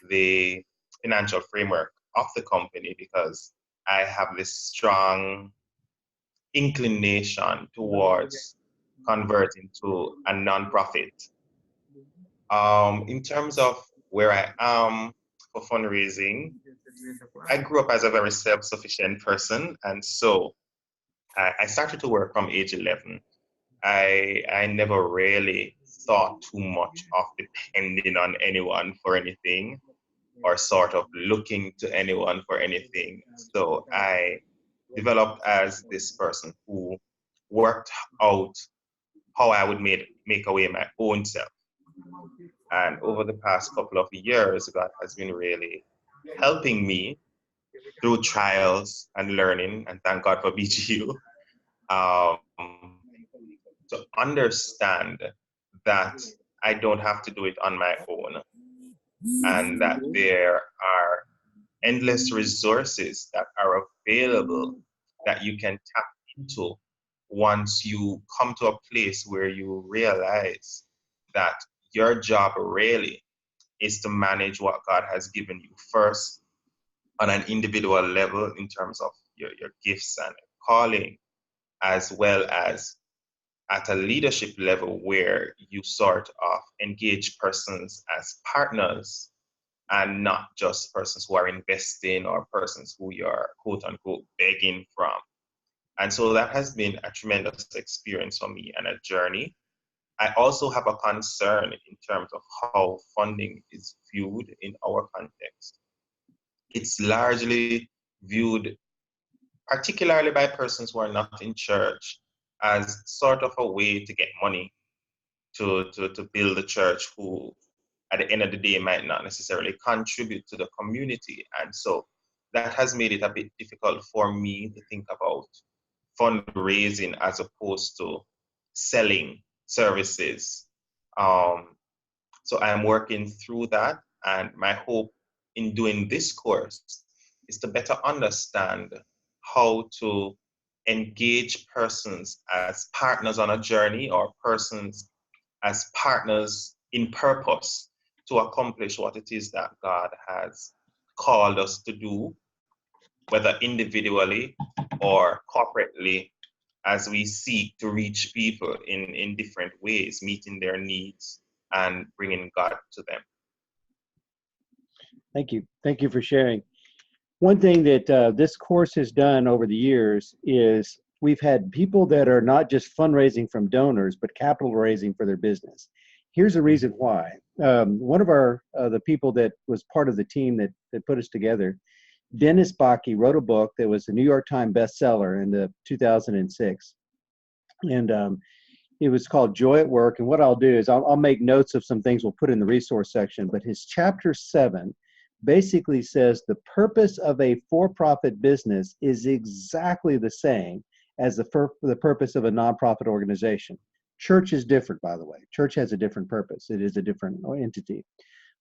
the financial framework of the company because I have this strong inclination towards converting to a nonprofit. In terms of where I am for fundraising, I grew up as a very self-sufficient person, and so I started to work from age 11. I never really thought too much of depending on anyone for anything or sort of looking to anyone for anything. So I developed as this person who worked out how I would make away my own self. And over the past couple of years, God has been really helping me through trials and learning, and thank God for BGU, to understand that I don't have to do it on my own, and that there are endless resources that are available that you can tap into once you come to a place where you realize that your job really is to manage what God has given you first on an individual level in terms of your gifts and calling, as well as at a leadership level where you sort of engage persons as partners and not just persons who are investing or persons who you're quote unquote begging from. And so that has been a tremendous experience for me and a journey. I also have a concern in terms of how funding is viewed in our context. It's largely viewed, particularly by persons who are not in church, as sort of a way to get money to build a church who, at the end of the day, might not necessarily contribute to the community. And so that has made it a bit difficult for me to think about fundraising as opposed to selling services. So I'm working through that, and my hope in doing this course is to better understand how to engage persons as partners on a journey or persons as partners in purpose to accomplish what it is that God has called us to do, whether individually or corporately, as we seek to reach people in different ways, meeting their needs and bringing God to them. Thank you. Thank you for sharing. One thing that this course has done over the years is we've had people that are not just fundraising from donors, but capital raising for their business. Here's the reason why. One of the people that was part of the team that put us together, Dennis Bakke, wrote a book that was a New York Times bestseller in 2006. And it was called Joy at Work. And what I'll do is I'll make notes of some things we'll put in the resource section, but his chapter 7 basically says the purpose of a for-profit business is exactly the same as the purpose of a nonprofit organization. Church is different, by the way. Church has a different purpose. It is a different entity.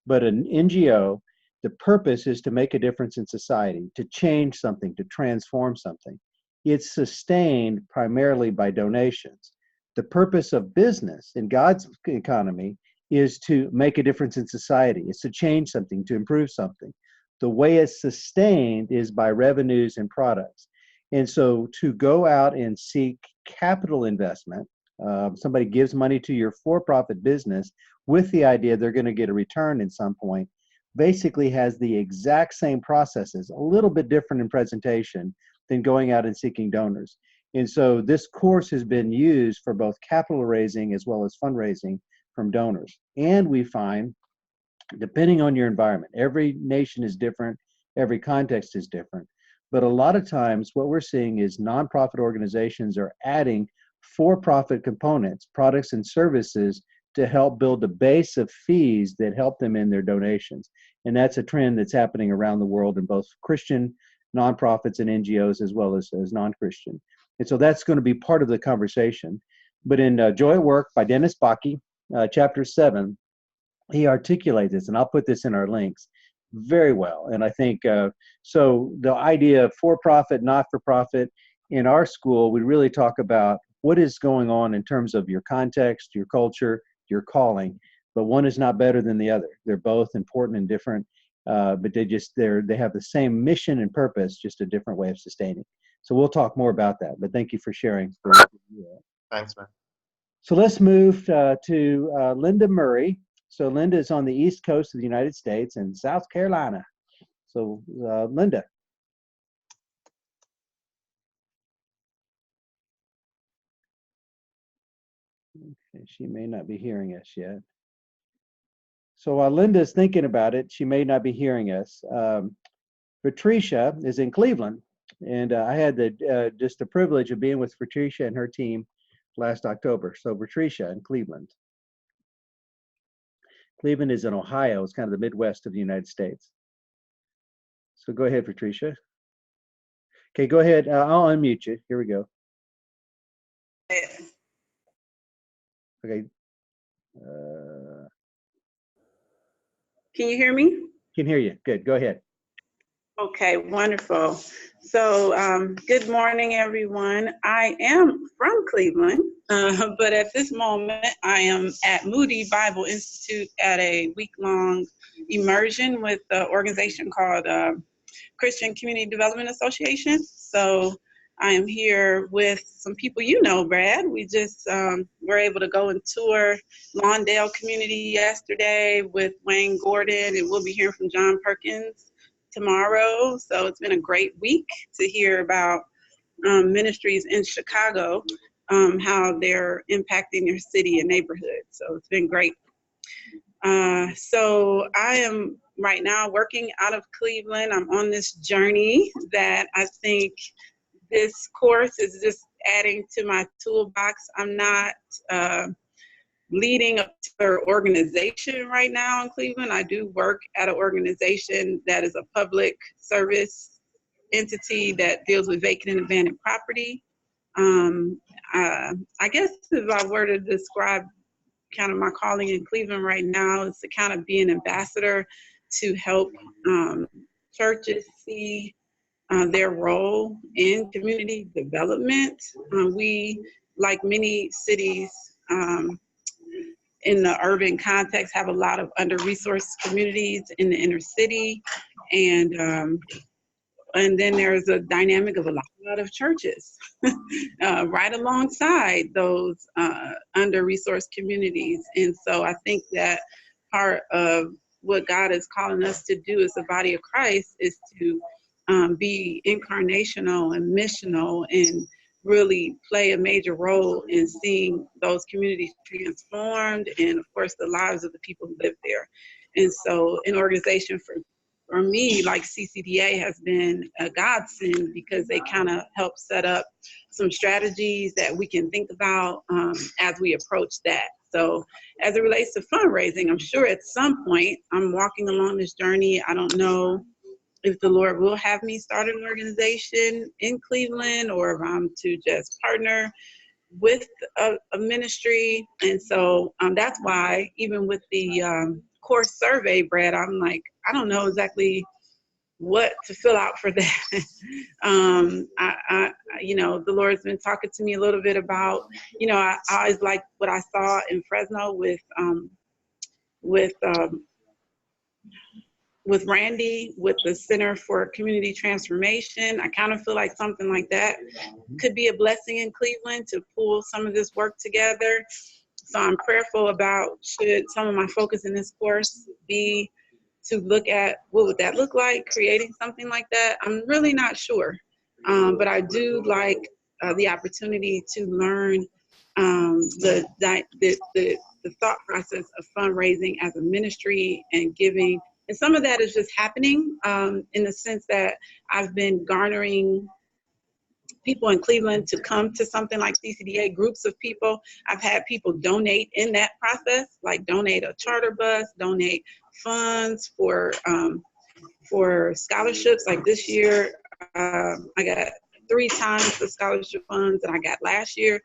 But an NGO, the purpose is to make a difference in society, to change something, to transform something. It's sustained primarily by donations. The purpose of business in God's economy is to make a difference in society. It's to change something, to improve something. The way it's sustained is by revenues and products. And so to go out and seek capital investment, somebody gives money to your for-profit business with the idea they're going to get a return at some point, basically has the exact same processes, a little bit different in presentation than going out and seeking donors. And so this course has been used for both capital raising as well as fundraising from donors. And we find, depending on your environment, every nation is different, every context is different. But a lot of times what we're seeing is nonprofit organizations are adding for-profit components, products and services to help build a base of fees that help them in their donations. And that's a trend that's happening around the world in both Christian nonprofits and NGOs as well as non-Christian. And so that's going to be part of the conversation. But in Joy at Work by Dennis Bakke, chapter 7, he articulates this, and I'll put this in our links, very well. And I think, so the idea of for-profit, not-for-profit, in our school, we really talk about what is going on in terms of your context, your culture, your calling, but one is not better than the other. They're both important and different, but they have the same mission and purpose, just a different way of sustaining. So we'll talk more about that, but thank you for sharing. Thanks, man. So let's move to Linda Murray. So Linda is on the East Coast of the United States in South Carolina. So Linda. Okay, she may not be hearing us yet. So while Linda's thinking about it, she may not be hearing us. Patricia is in Cleveland, and I had just the privilege of being with Patricia and her team last October. So Patricia in Cleveland. Cleveland is in Ohio. It's kind of the Midwest of the United States. So go ahead, Patricia. Okay, go ahead. I'll unmute you. Here we go. Okay. Can you hear me? Can hear you. Good. Go ahead. Okay, wonderful. So good morning, everyone. I am from Cleveland, but at this moment, I am at Moody Bible Institute at a week-long immersion with the organization called Christian Community Development Association. So I am here with some people you know, Brad. We just were able to go and tour Lawndale community yesterday with Wayne Gordon, and we'll be hearing from John Perkins tomorrow. So it's been a great week to hear about ministries in Chicago, how they're impacting their city and neighborhood. So it's been great. So I am right now working out of Cleveland. I'm on this journey that I think this course is just adding to my toolbox. I'm not leading a particular organization right now in Cleveland. I do work at an organization that is a public service entity that deals with vacant and abandoned property. I guess if I were to describe kind of my calling in Cleveland right now, is to kind of be an ambassador to help churches see their role in community development. We, like many cities in the urban context, have a lot of under-resourced communities in the inner city. And then there's a dynamic of a lot of churches right alongside those under-resourced communities. And so I think that part of what God is calling us to do as the body of Christ is to be incarnational and missional and really play a major role in seeing those communities transformed and, of course, the lives of the people who live there. And so an organization for me, like CCDA, has been a godsend because they kind of help set up some strategies that we can think about as we approach that. So as it relates to fundraising, I'm sure at some point I'm walking along this journey. I don't know if the Lord will have me start an organization in Cleveland or if I'm to just partner with a ministry. And so that's why even with the course survey, Brad, I'm like, I don't know exactly what to fill out for that. The Lord's been talking to me a little bit about, I always like what I saw in Fresno with Randy, with the Center for Community Transformation. I kind of feel like something like that could be a blessing in Cleveland to pull some of this work together. So I'm prayerful about, should some of my focus in this course be to look at what would that look like, creating something like that. I'm really not sure, but I do like the opportunity to learn the thought process of fundraising as a ministry and giving. And some of that is just happening in the sense that I've been garnering people in Cleveland to come to something like CCDA, groups of people. I've had people donate in that process, like donate a charter bus, donate funds for scholarships. Like this year, I got 3 times the scholarship funds that I got last year,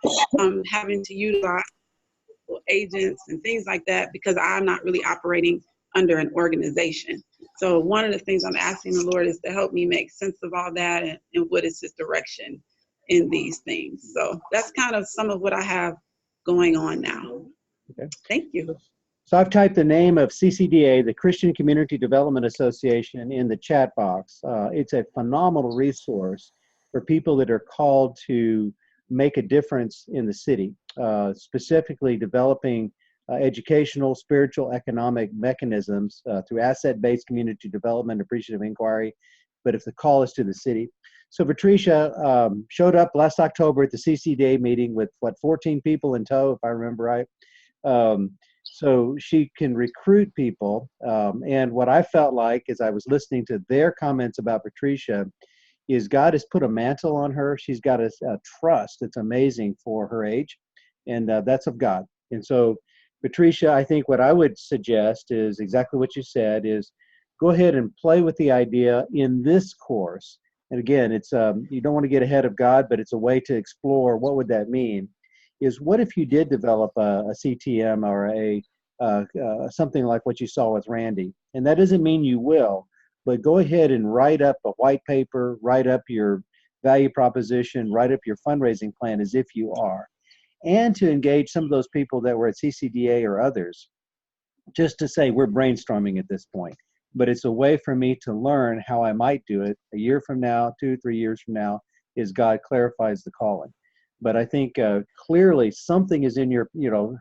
having to utilize agents and things like that because I'm not really operating under an organization. So one of the things I'm asking the Lord is to help me make sense of all that and what is his direction in these things. So that's kind of some of what I have going on now. Okay. Thank you. So I've typed the name of CCDA, the Christian Community Development Association, in the chat box. It's a phenomenal resource for people that are called to make a difference in the city, specifically developing educational, spiritual, economic mechanisms through asset-based community development, appreciative inquiry, but if the call is to the city. So Patricia showed up last October at the CCDA meeting with, 14 people in tow, if I remember right. So she can recruit people. And what I felt like as I was listening to their comments about Patricia is God has put a mantle on her. She's got a trust that's amazing for her age, and that's of God. And so Patricia, I think what I would suggest is exactly what you said, is go ahead and play with the idea in this course. And again, it's you don't want to get ahead of God, but it's a way to explore what would that mean, is what if you did develop a CTM or something like what you saw with Randy. And that doesn't mean you will, but go ahead and write up a white paper, write up your value proposition, write up your fundraising plan as if you are. And to engage some of those people that were at CCDA or others, just to say we're brainstorming at this point. But it's a way for me to learn how I might do it a year from now, 2, 3 years from now, as God clarifies the calling. But I think clearly something is in your,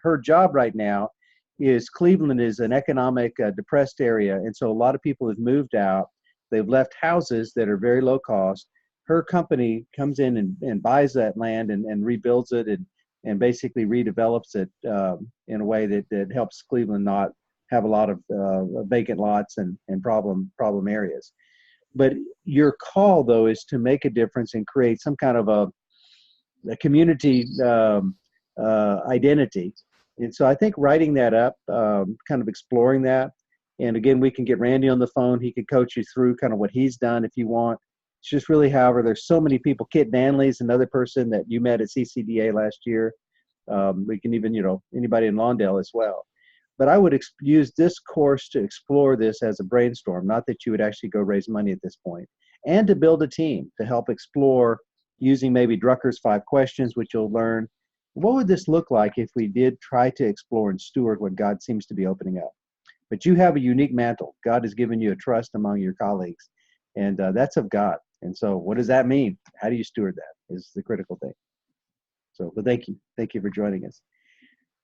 her job right now is Cleveland is an economic depressed area. And so a lot of people have moved out. They've left houses that are very low cost. Her company comes in and buys that land and rebuilds it and basically redevelops it in a way that helps Cleveland not have a lot of vacant lots and problem areas. But your call, though, is to make a difference and create some kind of a community identity. And so I think writing that up, kind of exploring that, and again, we can get Randy on the phone. He could coach you through kind of what he's done if you want. It's just really, however, there's so many people. Kit Danley's another person that you met at CCDA last year. We can even, anybody in Lawndale as well. but I would use this course to explore this as a brainstorm, not that you would actually go raise money at this point, and to build a team to help explore using maybe Drucker's 5 questions, which you'll learn. What would this look like if we did try to explore and steward what God seems to be opening up? But you have a unique mantle. God has given you a trust among your colleagues, and that's of God. And so what does that mean? How do you steward that is the critical thing. So, but thank you. Thank you for joining us.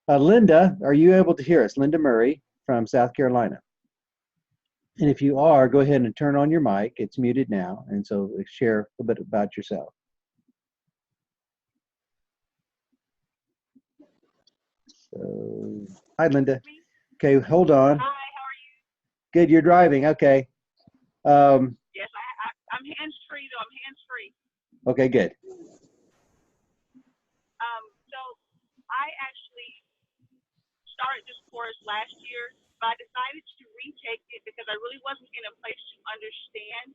Linda, are you able to hear us? Linda Murray from South Carolina. And if you are, go ahead and turn on your mic. It's muted now. And so share a bit about yourself. So, hi, Linda. Okay, hold on. Hi, how are you? Good, you're driving. Okay. Yes, I'm hands-free, though. I'm hands-free. Okay, good. So I actually started this course last year, but I decided to retake it because I really wasn't in a place to understand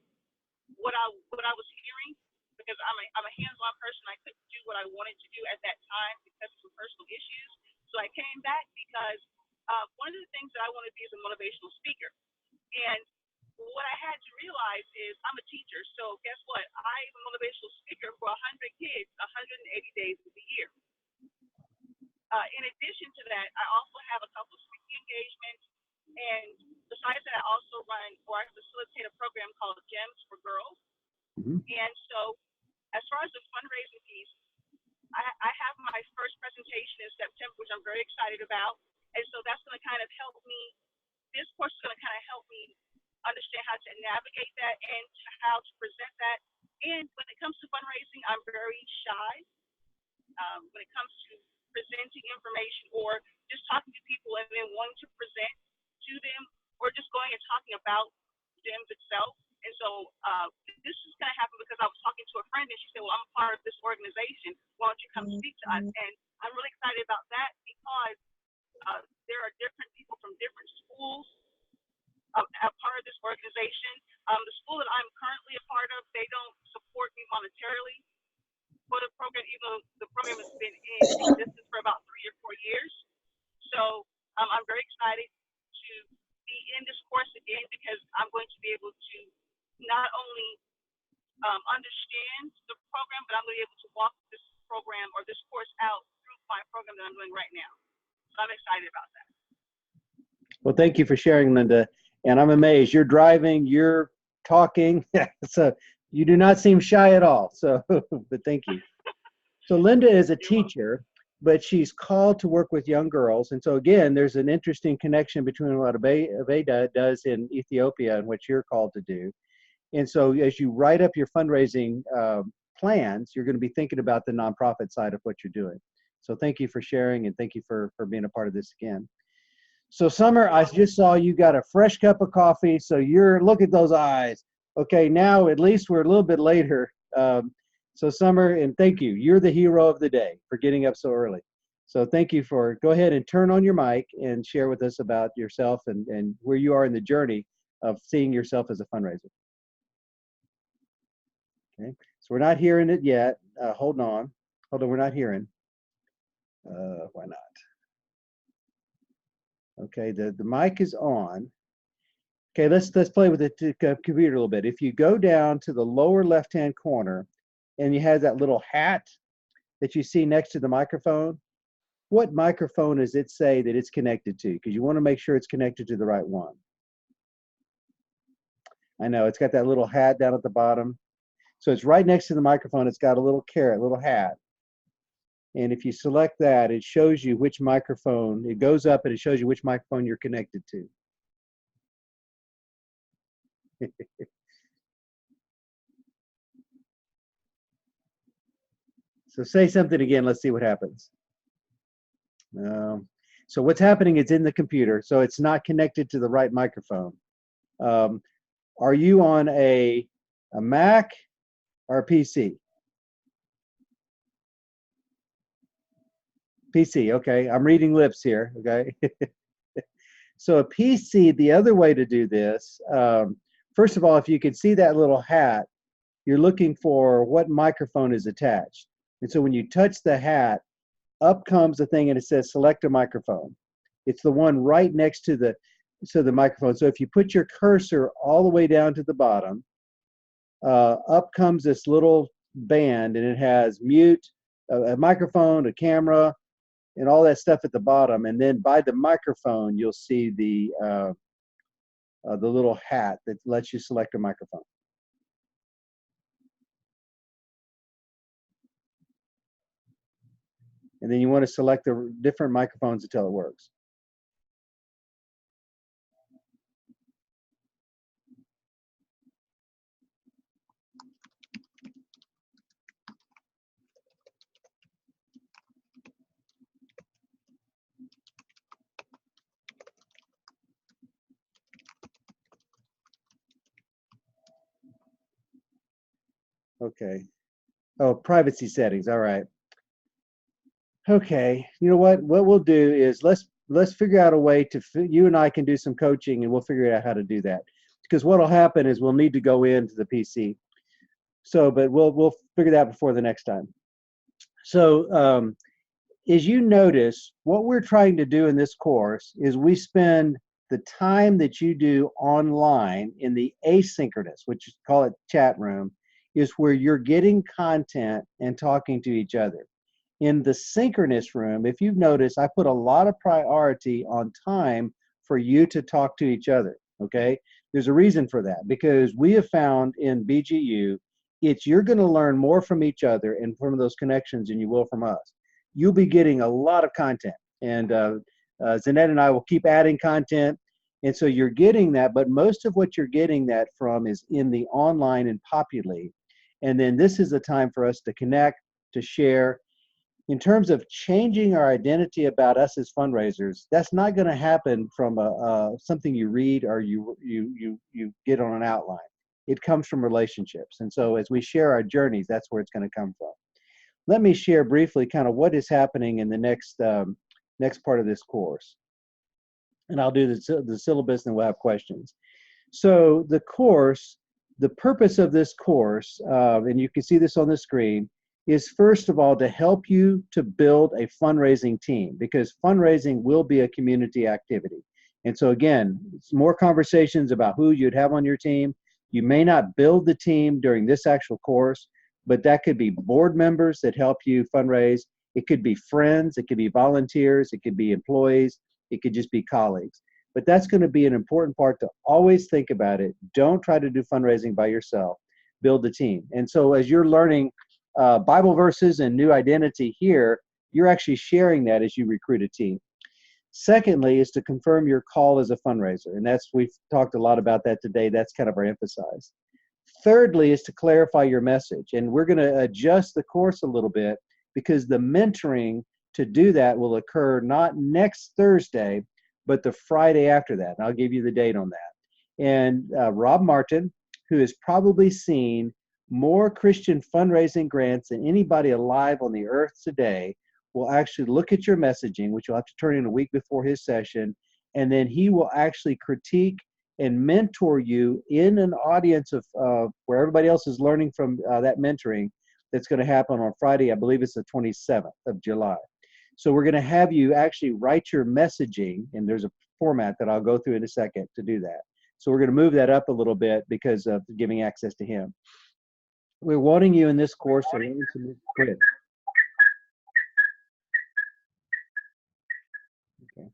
what I was hearing, because I'm a hands-on person. I couldn't do what I wanted to do at that time because of some personal issues. So I came back because one of the things that I want to be is a motivational speaker. And what I had to realize is I'm a teacher. So guess what? I'm a motivational speaker for 100 kids, 180 days of the year. In addition to that, I also have a couple of speaking engagements. And besides that, I also run or I facilitate a program called Gems for Girls. Mm-hmm. And so as far as the fundraising piece, I have my first presentation in September, which I'm very excited about. And so that's going to kind of help me. This course is going to kind of help me understand how to navigate that and how to present that. And when it comes to fundraising, I'm very shy when it comes to presenting information or just talking to people and then wanting to present to them or just going and talking about GEMS itself. And so this is going to happen because I was talking to a friend and she said, well, I'm a part of this organization. Why don't you come speak to us? And I'm really excited about that because there are different people from different schools a part of this organization. The school that I'm currently a part of, they don't support me monetarily for the program, even though the program has been in existence for about 3 or 4 years. So I'm very excited to be in this course again because I'm going to be able to not only understand the program, but I'm going to be able to walk this program or this course out through my program that I'm doing right now. So I'm excited about that. Well, thank you for sharing, Linda. And I'm amazed. You're driving, you're talking. So you do not seem shy at all. So, but thank you. So Linda is a teacher, but she's called to work with young girls. And so again, there's an interesting connection between what Aveda does in Ethiopia and what you're called to do. And so as you write up your fundraising plans, you're going to be thinking about the nonprofit side of what you're doing. So thank you for sharing and thank you for being a part of this again. So Summer, I just saw you got a fresh cup of coffee. So look at those eyes. Okay, now at least we're a little bit later. So Summer, and thank you. You're the hero of the day for getting up so early. So thank you go ahead and turn on your mic and share with us about yourself and where you are in the journey of seeing yourself as a fundraiser. Okay, so we're not hearing it yet. Hold on, we're not hearing. Why not? Okay, the mic is on. Okay, let's play with the computer a little bit. If you go down to the lower left-hand corner and you have that little hat that you see next to the microphone, what microphone does it say that it's connected to? Because you want to make sure it's connected to the right one. I know, it's got that little hat down at the bottom. So it's right next to the microphone. It's got a little carrot, little hat. And if you select that, it shows you which microphone, it goes up and it shows you which microphone you're connected to. So say something again, let's see what happens. So what's happening is in the computer, so it's not connected to the right microphone. Are you on a Mac or a PC? PC, okay. I'm reading lips here, okay. So a PC, the other way to do this, first of all, if you can see that little hat, you're looking for what microphone is attached. And so when you touch the hat, up comes the thing and it says select a microphone. It's the one right next to the microphone. So if you put your cursor all the way down to the bottom, up comes this little band, and it has mute, a microphone, a camera, and all that stuff at the bottom. And then by the microphone, you'll see the little hat that lets you select a microphone. And then you want to select the different microphones until it works. Okay. Oh, privacy settings. All right. Okay. You know what? What we'll do is let's figure out a way to you and I can do some coaching, and we'll figure out how to do that. Because what'll happen is we'll need to go into the PC. So, but we'll figure that before the next time. So, as you notice, what we're trying to do in this course is we spend the time that you do online in the asynchronous, which is call it chat room, is where you're getting content and talking to each other. In the synchronous room, if you've noticed, I put a lot of priority on time for you to talk to each other, okay? There's a reason for that, because we have found in BGU, you're going to learn more from each other and from those connections than you will from us. You'll be getting a lot of content, and Zanette and I will keep adding content, and so you're getting that, but most of what you're getting that from is in the online and Populate. And then this is the time for us to connect, to share. In terms of changing our identity about us as fundraisers, that's not going to happen from something you read or you get on an outline. It comes from relationships. And so as we share our journeys, that's where it's going to come from. Let me share briefly kind of what is happening in the next part of this course. And I'll do the syllabus and we'll have questions. So the course, the purpose of this course, and you can see this on the screen, is first of all to help you to build a fundraising team, because fundraising will be a community activity. And so again, it's more conversations about who you'd have on your team. You may not build the team during this actual course, but that could be board members that help you fundraise. It could be friends, it could be volunteers, it could be employees, it could just be colleagues. But that's going to be an important part to always think about it. Don't try to do fundraising by yourself. Build a team. And so as you're learning Bible verses and new identity here, you're actually sharing that as you recruit a team. Secondly is to confirm your call as a fundraiser. And we've talked a lot about that today. That's kind of our emphasis. Thirdly is to clarify your message. And we're going to adjust the course a little bit, because the mentoring to do that will occur not next Thursday, but the Friday after that. And I'll give you the date on that. And Rob Martin, who has probably seen more Christian fundraising grants than anybody alive on the earth today, will actually look at your messaging, which you'll have to turn in a week before his session, and then he will actually critique and mentor you in an audience of where everybody else is learning from that mentoring. That's going to happen on Friday. I believe it's the 27th of July. So we're going to have you actually write your messaging, and there's a format that I'll go through in a second to do that. So we're going to move that up a little bit because of giving access to him. We're wanting you in this course to learn some. Go ahead. Okay.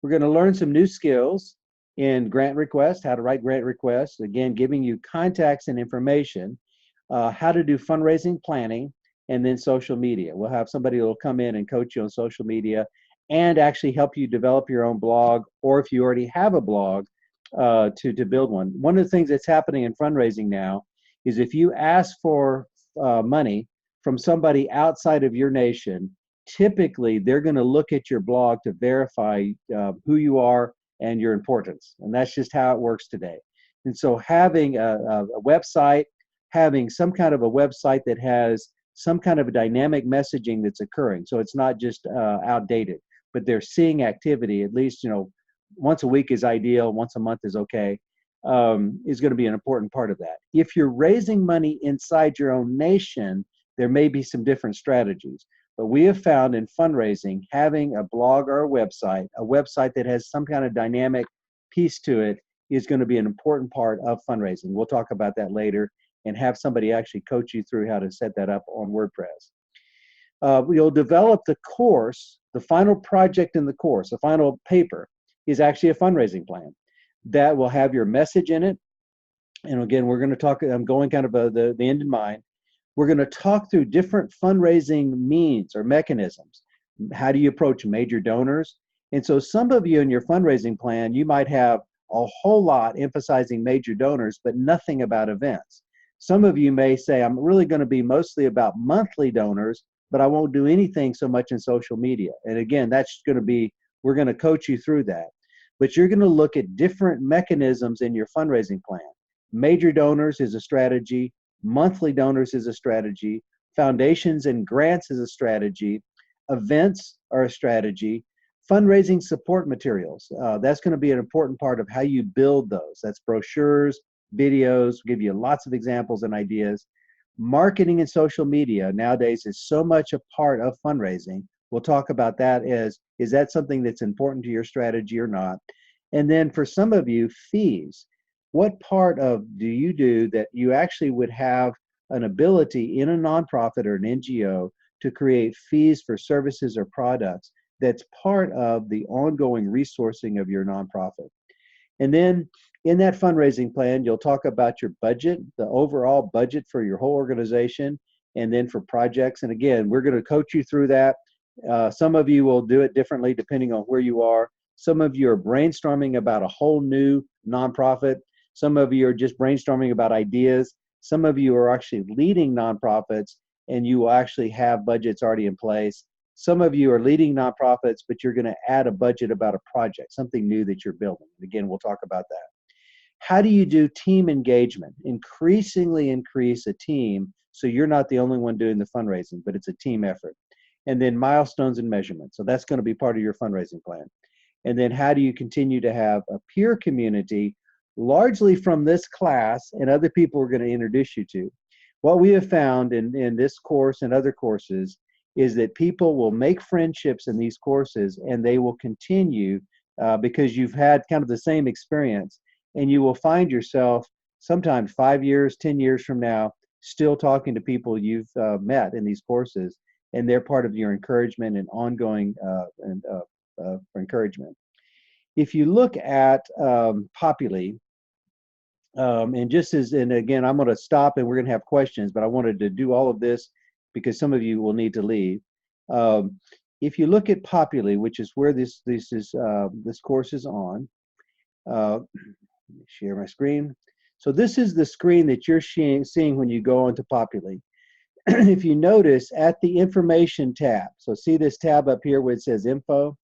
We're going to learn some new skills in grant requests, how to write grant requests, again, giving you contacts and information, how to do fundraising planning, and then social media. We'll have somebody who will come in and coach you on social media and actually help you develop your own blog, or if you already have a blog, to build one. One of the things that's happening in fundraising now is if you ask for money from somebody outside of your nation, typically they're going to look at your blog to verify who you are and your importance. And that's just how it works today. And so having a website, having some kind of a website that has some kind of a dynamic messaging that's occurring, so it's not just outdated, but they're seeing activity, at least, once a week is ideal, once a month is okay, is going to be an important part of that. If you're raising money inside your own nation, there may be some different strategies. But we have found in fundraising, having a blog or a website that has some kind of dynamic piece to it is going to be an important part of fundraising. We'll talk about that later and have somebody actually coach you through how to set that up on WordPress. We'll develop the course, the final project in the course, the final paper is actually a fundraising plan that will have your message in it. And again, we're going to talk, I'm going kind of the end in mind. We're going to talk through different fundraising means or mechanisms. How do you approach major donors? And so some of you in your fundraising plan, you might have a whole lot emphasizing major donors, but nothing about events. Some of you may say, I'm really going to be mostly about monthly donors, but I won't do anything so much in social media. And again, that's going to be, we're going to coach you through that. But you're going to look at different mechanisms in your fundraising plan. Major donors is a strategy. Monthly donors is a strategy. Foundations and grants is a strategy. Events are a strategy. Fundraising support materials, that's going to be an important part of how you build those. That's brochures, videos, give you lots of examples and ideas. Marketing and social media nowadays is so much a part of fundraising. We'll talk about that as, is that something that's important to your strategy or not? And then for some of you, fees. What part of do you do that you actually would have an ability in a nonprofit or an NGO to create fees for services or products that's part of the ongoing resourcing of your nonprofit? And then in that fundraising plan, you'll talk about your budget, the overall budget for your whole organization, and then for projects. And again, we're going to coach you through that. Some of you will do it differently depending on where you are. Some of you are brainstorming about a whole new nonprofit. Some of you are just brainstorming about ideas. Some of you are actually leading nonprofits and you will actually have budgets already in place. Some of you are leading nonprofits, but you're going to add a budget about a project, something new that you're building. Again, we'll talk about that. How do you do team engagement? Increasingly increase a team so you're not the only one doing the fundraising, but it's a team effort. And then milestones and measurements. So that's going to be part of your fundraising plan. And then how do you continue to have a peer community, largely from this class and other people we're going to introduce you to? What we have found in this course and other courses is that people will make friendships in these courses and they will continue because you've had kind of the same experience, and you will find yourself sometimes 5 years, 10 years from now, still talking to people you've met in these courses, and they're part of your encouragement and ongoing encouragement. If you look at Populi, and just as, and again, I'm going to stop and we're going to have questions, but I wanted to do all of this because some of you will need to leave. If you look at Populi, which is where this course is on, let me share my screen. So this is the screen that you're seeing when you go onto Populi. If you notice at the information tab, so see this tab up here where it says info,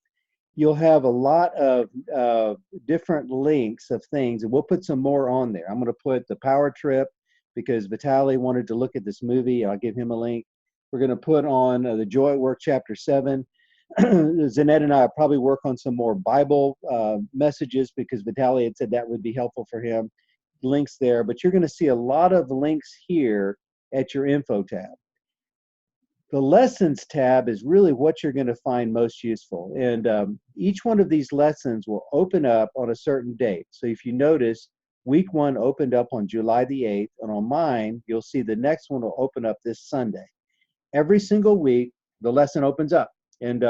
you'll have a lot of different links of things, and we'll put some more on there. I'm going to put the power trip because Vitaly wanted to look at this movie. I'll give him a link. We're going to put on the Joy at Work Chapter 7. Zanette and I will probably work on some more Bible messages because Vitaly had said that would be helpful for him. Links there, but you're going to see a lot of links here at your info tab. The lessons tab is really what you're going to find most useful. And each one of these lessons will open up on a certain date. So if you notice, week 1 opened up on July the 8th, and on mine, you'll see the next one will open up this Sunday. Every single week, the lesson opens up. And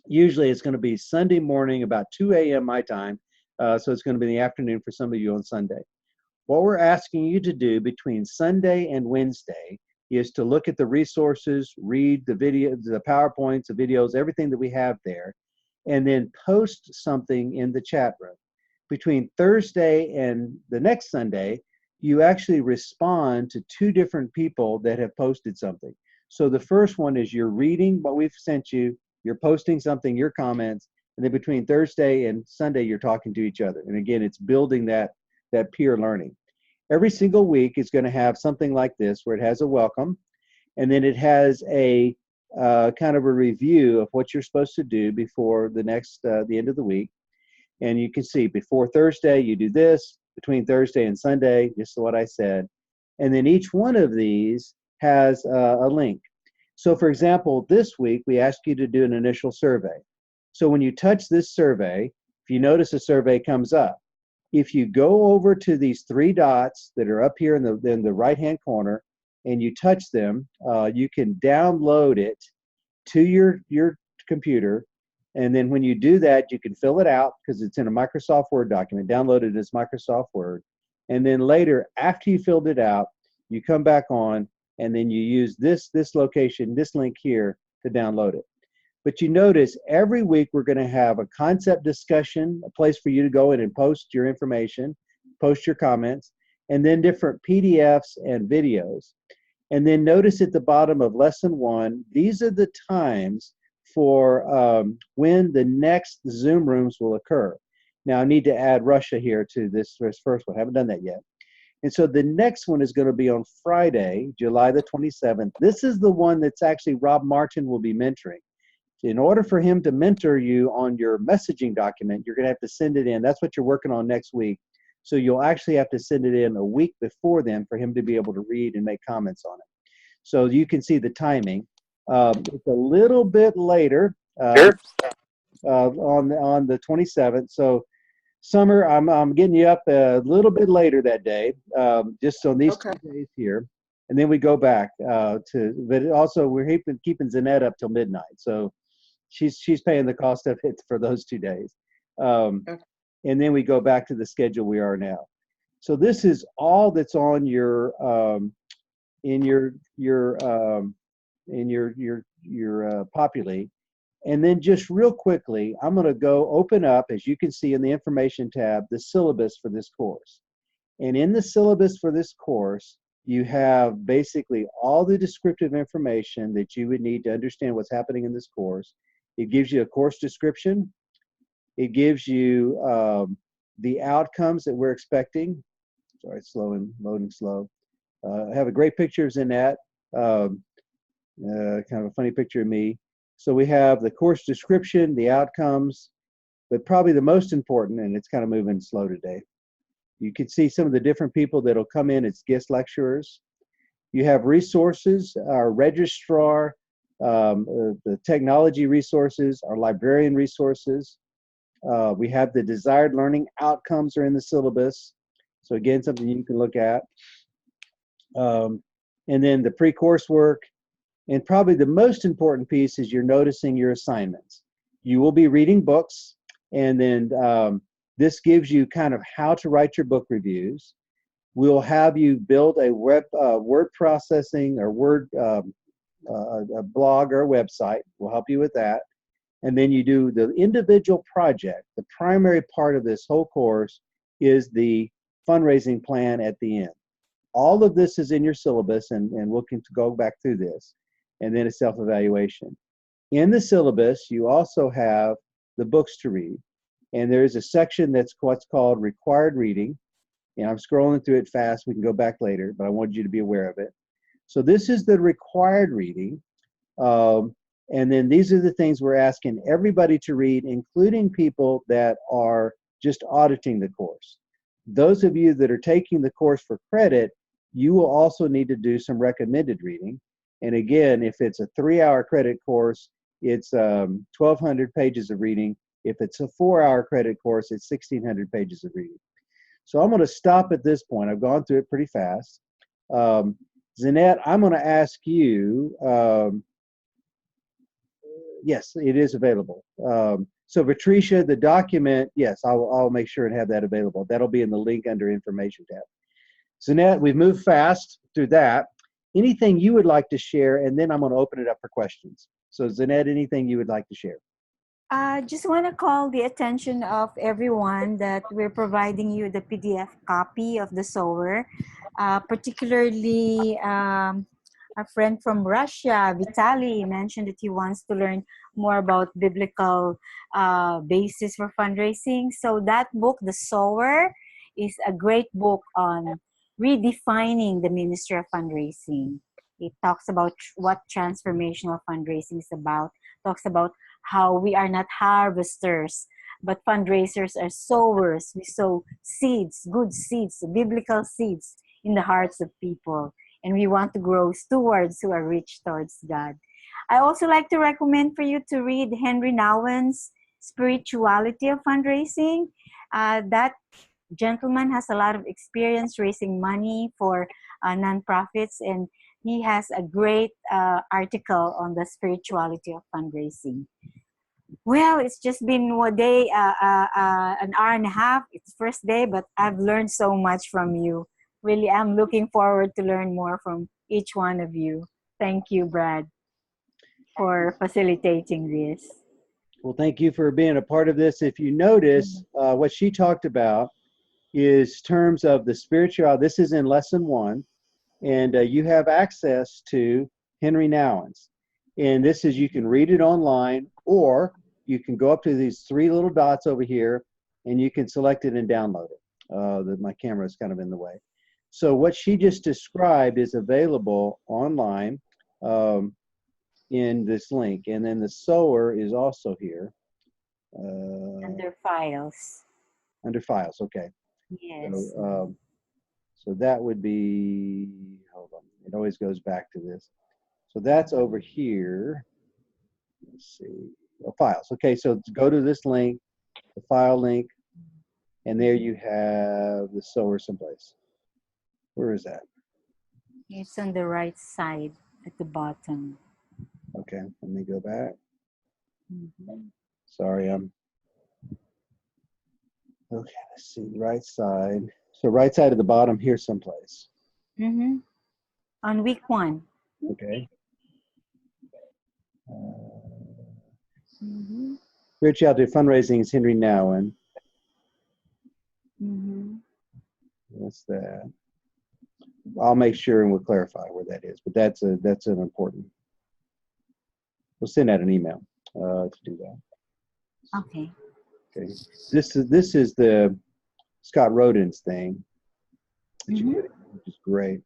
usually it's going to be Sunday morning, about 2 a.m. my time. So it's going to be in the afternoon for some of you on Sunday. What we're asking you to do between Sunday and Wednesday is to look at the resources, read the video, the PowerPoints, the videos, everything that we have there, and then post something in the chat room. Between Thursday and the next Sunday, you actually respond to 2 different people that have posted something. So the first one is you're reading what we've sent you, you're posting something, your comments, and then between Thursday and Sunday, you're talking to each other. And again, it's building that peer learning. Every single week is going to have something like this where it has a welcome, and then it has a kind of a review of what you're supposed to do before the end of the week. And you can see before Thursday, you do this, between Thursday and Sunday, just what I said. And then each one of these has a link. So for example, this week we asked you to do an initial survey. So when you touch this survey, if you notice a survey comes up, if you go over to these three dots that are up here in the right-hand corner and you touch them, you can download it to your computer. And then when you do that, you can fill it out because it's in a Microsoft Word document, download it as Microsoft Word. And then later, after you filled it out, you come back on and then you use this location, this link here to download it. But you notice every week we're going to have a concept discussion, a place for you to go in and post your information, post your comments, and then different PDFs and videos. And then notice at the bottom of lesson 1, these are the times for when the next Zoom rooms will occur. Now I need to add Russia here to this first one. I haven't done that yet. And so the next one is going to be on Friday, July the 27th. This is the one that's actually Rob Martin will be mentoring. In order for him to mentor you on your messaging document, you're going to have to send it in. That's what you're working on next week. So you'll actually have to send it in a week before then for him to be able to read and make comments on it. So you can see the timing. It's a little bit later on the 27th. So Summer, I'm getting you up a little bit later that day, just on these 2 days here. And then we go back but also we're keeping Zanette up till midnight. So she's paying the cost of it for those 2 days. And then we go back to the schedule we are now. So this is all that's on your Populi. And then just real quickly, I'm going to go open up, as you can see in the information tab, the syllabus for this course. And in the syllabus for this course, you have basically all the descriptive information that you would need to understand what's happening in this course. It gives you a course description. It gives you the outcomes that we're expecting. Sorry, loading slow. I have a great picture of Zanette, kind of a funny picture of me. So we have the course description, the outcomes, but probably the most important, and it's kind of moving slow today. You can see some of the different people that'll come in as guest lecturers. You have resources, our registrar, the technology resources, our librarian resources. We have the desired learning outcomes are in the syllabus. So again, something you can look at. And then the pre-course work. And probably the most important piece is you're noticing your assignments. You will be reading books, and then this gives you kind of how to write your book reviews. We'll have you build a word processing or a blog or a website. We'll help you with that. And then you do the individual project. The primary part of this whole course is the fundraising plan at the end. All of this is in your syllabus, and we'll go back through this. And then a self-evaluation. In the syllabus, you also have the books to read. And there's a section that's what's called required reading. And I'm scrolling through it fast. We can go back later, but I wanted you to be aware of it. So this is the required reading. And then these are the things we're asking everybody to read, including people that are just auditing the course. Those of you that are taking the course for credit, you will also need to do some recommended reading. And again, if it's a 3-hour credit course, it's 1,200 pages of reading. If it's a 4-hour credit course, it's 1,600 pages of reading. So I'm going to stop at this point. I've gone through it pretty fast. Zanette, I'm going to ask you, yes, it is available. So Patricia, the document, yes, I'll make sure and have that available. That'll be in the link under information tab. Zanette, we've moved fast through that. Anything you would like to share, and then I'm going to open it up for questions. So Zanette, anything you would like to share? I just want to call the attention of everyone that we're providing you the PDF copy of the sower, particularly a friend from Russia, Vitaly, mentioned that he wants to learn more about biblical basis for fundraising. So that book, The Sower, is a great book on redefining the ministry of fundraising. It talks about what transformational fundraising is about, talks about how we are not harvesters, but fundraisers are sowers. We sow seeds, good seeds, biblical seeds in the hearts of people. And we want to grow stewards who are rich towards God. I also like to recommend for you to read Henry Nouwen's Spirituality of Fundraising. That gentleman has a lot of experience raising money for nonprofits, and he has a great article on the spirituality of fundraising. Well, it's just been one day, an hour and a half. It's first day, but I've learned so much from you. Really, I'm looking forward to learn more from each one of you. Thank you, Brad, for facilitating this. Well, thank you for being a part of this. If you notice, what she talked about is terms of the spirituality. This is in lesson 1, and you have access to Henry Nouwen's. And this is, you can read it online, or you can go up to these 3 little dots over here, and you can select it and download it. My camera is kind of in the way. So what she just described is available online in this link. And then the sower is also here. Under files. Under files, okay. Yes. So that would be, hold on, it always goes back to this. So that's over here. Let's see, files. Okay, so go to this link, the file link, and there you have the sower someplace. Where is that? It's on the right side at the bottom. Okay, let me go back. Sorry, okay, let's see, right side. So right side at the bottom here someplace. On week 1. Okay. Spirituality Fundraising is Henry Nouwen. What's that? I'll make sure and we'll clarify where that is, but that's an important. We'll send out an email to do that. Okay. Okay. This is the Scott Rodin's thing, which is great.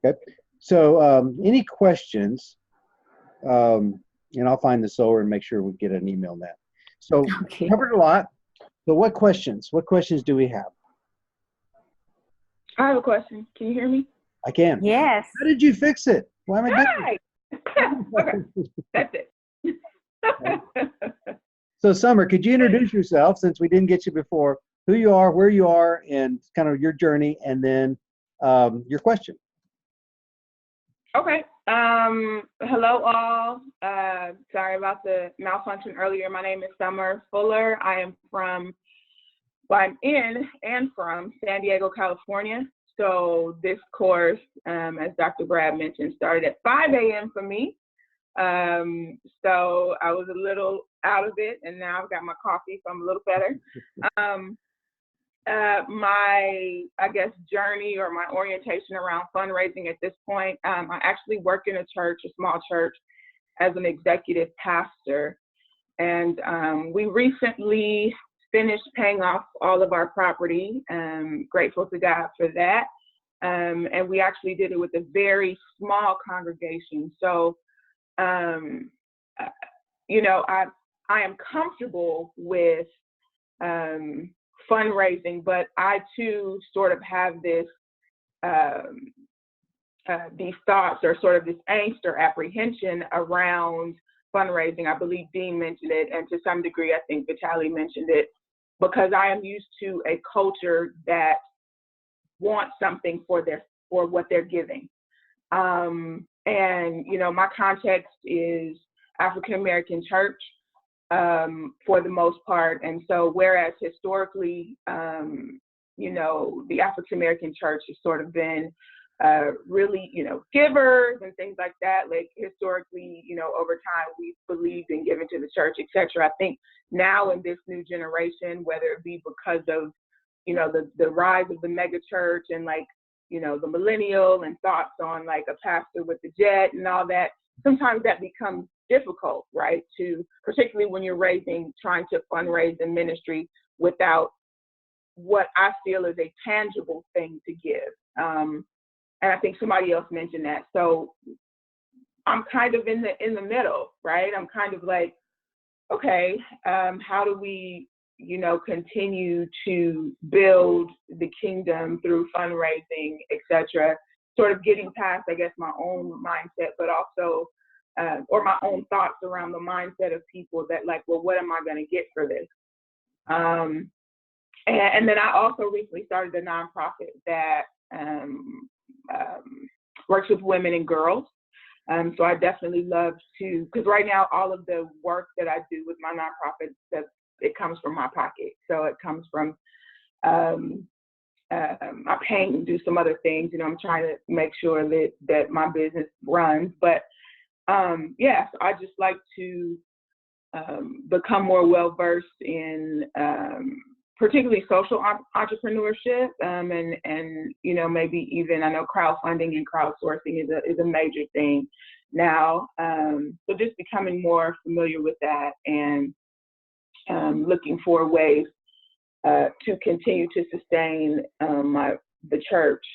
Okay. So any questions? And I'll find the sower and make sure we get an email on that. So covered a lot. So what questions? What questions do we have? I have a question. Can you hear me? I can. Yes. How did you fix it? Why am I Hi. Okay, that's it. So Summer, could you introduce yourself, since we didn't get you before, who you are, where you are, and kind of your journey, and then your question. Okay. Hello all. Sorry about the malfunction earlier. My name is Summer Fuller. I'm in and from San Diego, California. So this course, as Dr. Brad mentioned, started at 5 a.m. for me. So I was a little out of it, and now I've got my coffee, so I'm a little better. My, I guess, journey or my orientation around fundraising at this point, I actually work in a church, a small church, as an executive pastor. And we recently finished paying off all of our property. Grateful to God for that. And we actually did it with a very small congregation. So, you know, I am comfortable with fundraising, but I too sort of have this these thoughts or sort of this angst or apprehension around fundraising. I believe Dean mentioned it, and to some degree, I think Vitaly mentioned it, because I am used to a culture that wants something for what they're giving. And, you know, my context is African American church for the most part. And so whereas historically, you know, the African American church has sort of been really, you know, givers and things like that. Like historically, you know, over time, we've believed in giving to the church, et cetera. I think now in this new generation, whether it be because of, you know, the rise of the mega church and like, you know, the millennial and thoughts on like a pastor with the jet and all that, sometimes that becomes difficult, right? To, particularly when you're trying to fundraise in ministry without what I feel is a tangible thing to give. And I think somebody else mentioned that. So I'm kind of in the middle, right? I'm kind of like, okay, how do we, you know, continue to build the kingdom through fundraising, et cetera, sort of getting past, I guess, my own mindset, but also or my own thoughts around the mindset of people that like, well, what am I going to get for this? And then I also recently started a nonprofit that works with women and girls. So I definitely love to, because right now all of the work that I do with my nonprofit, it comes from my pocket. So it comes from I paint and do some other things. You know, I'm trying to make sure that my business runs. But yeah, so I just like to become more well versed in particularly social entrepreneurship, and you know, maybe even, I know crowdfunding and crowdsourcing is a major thing now. So just becoming more familiar with that, and looking for ways to continue to sustain the church,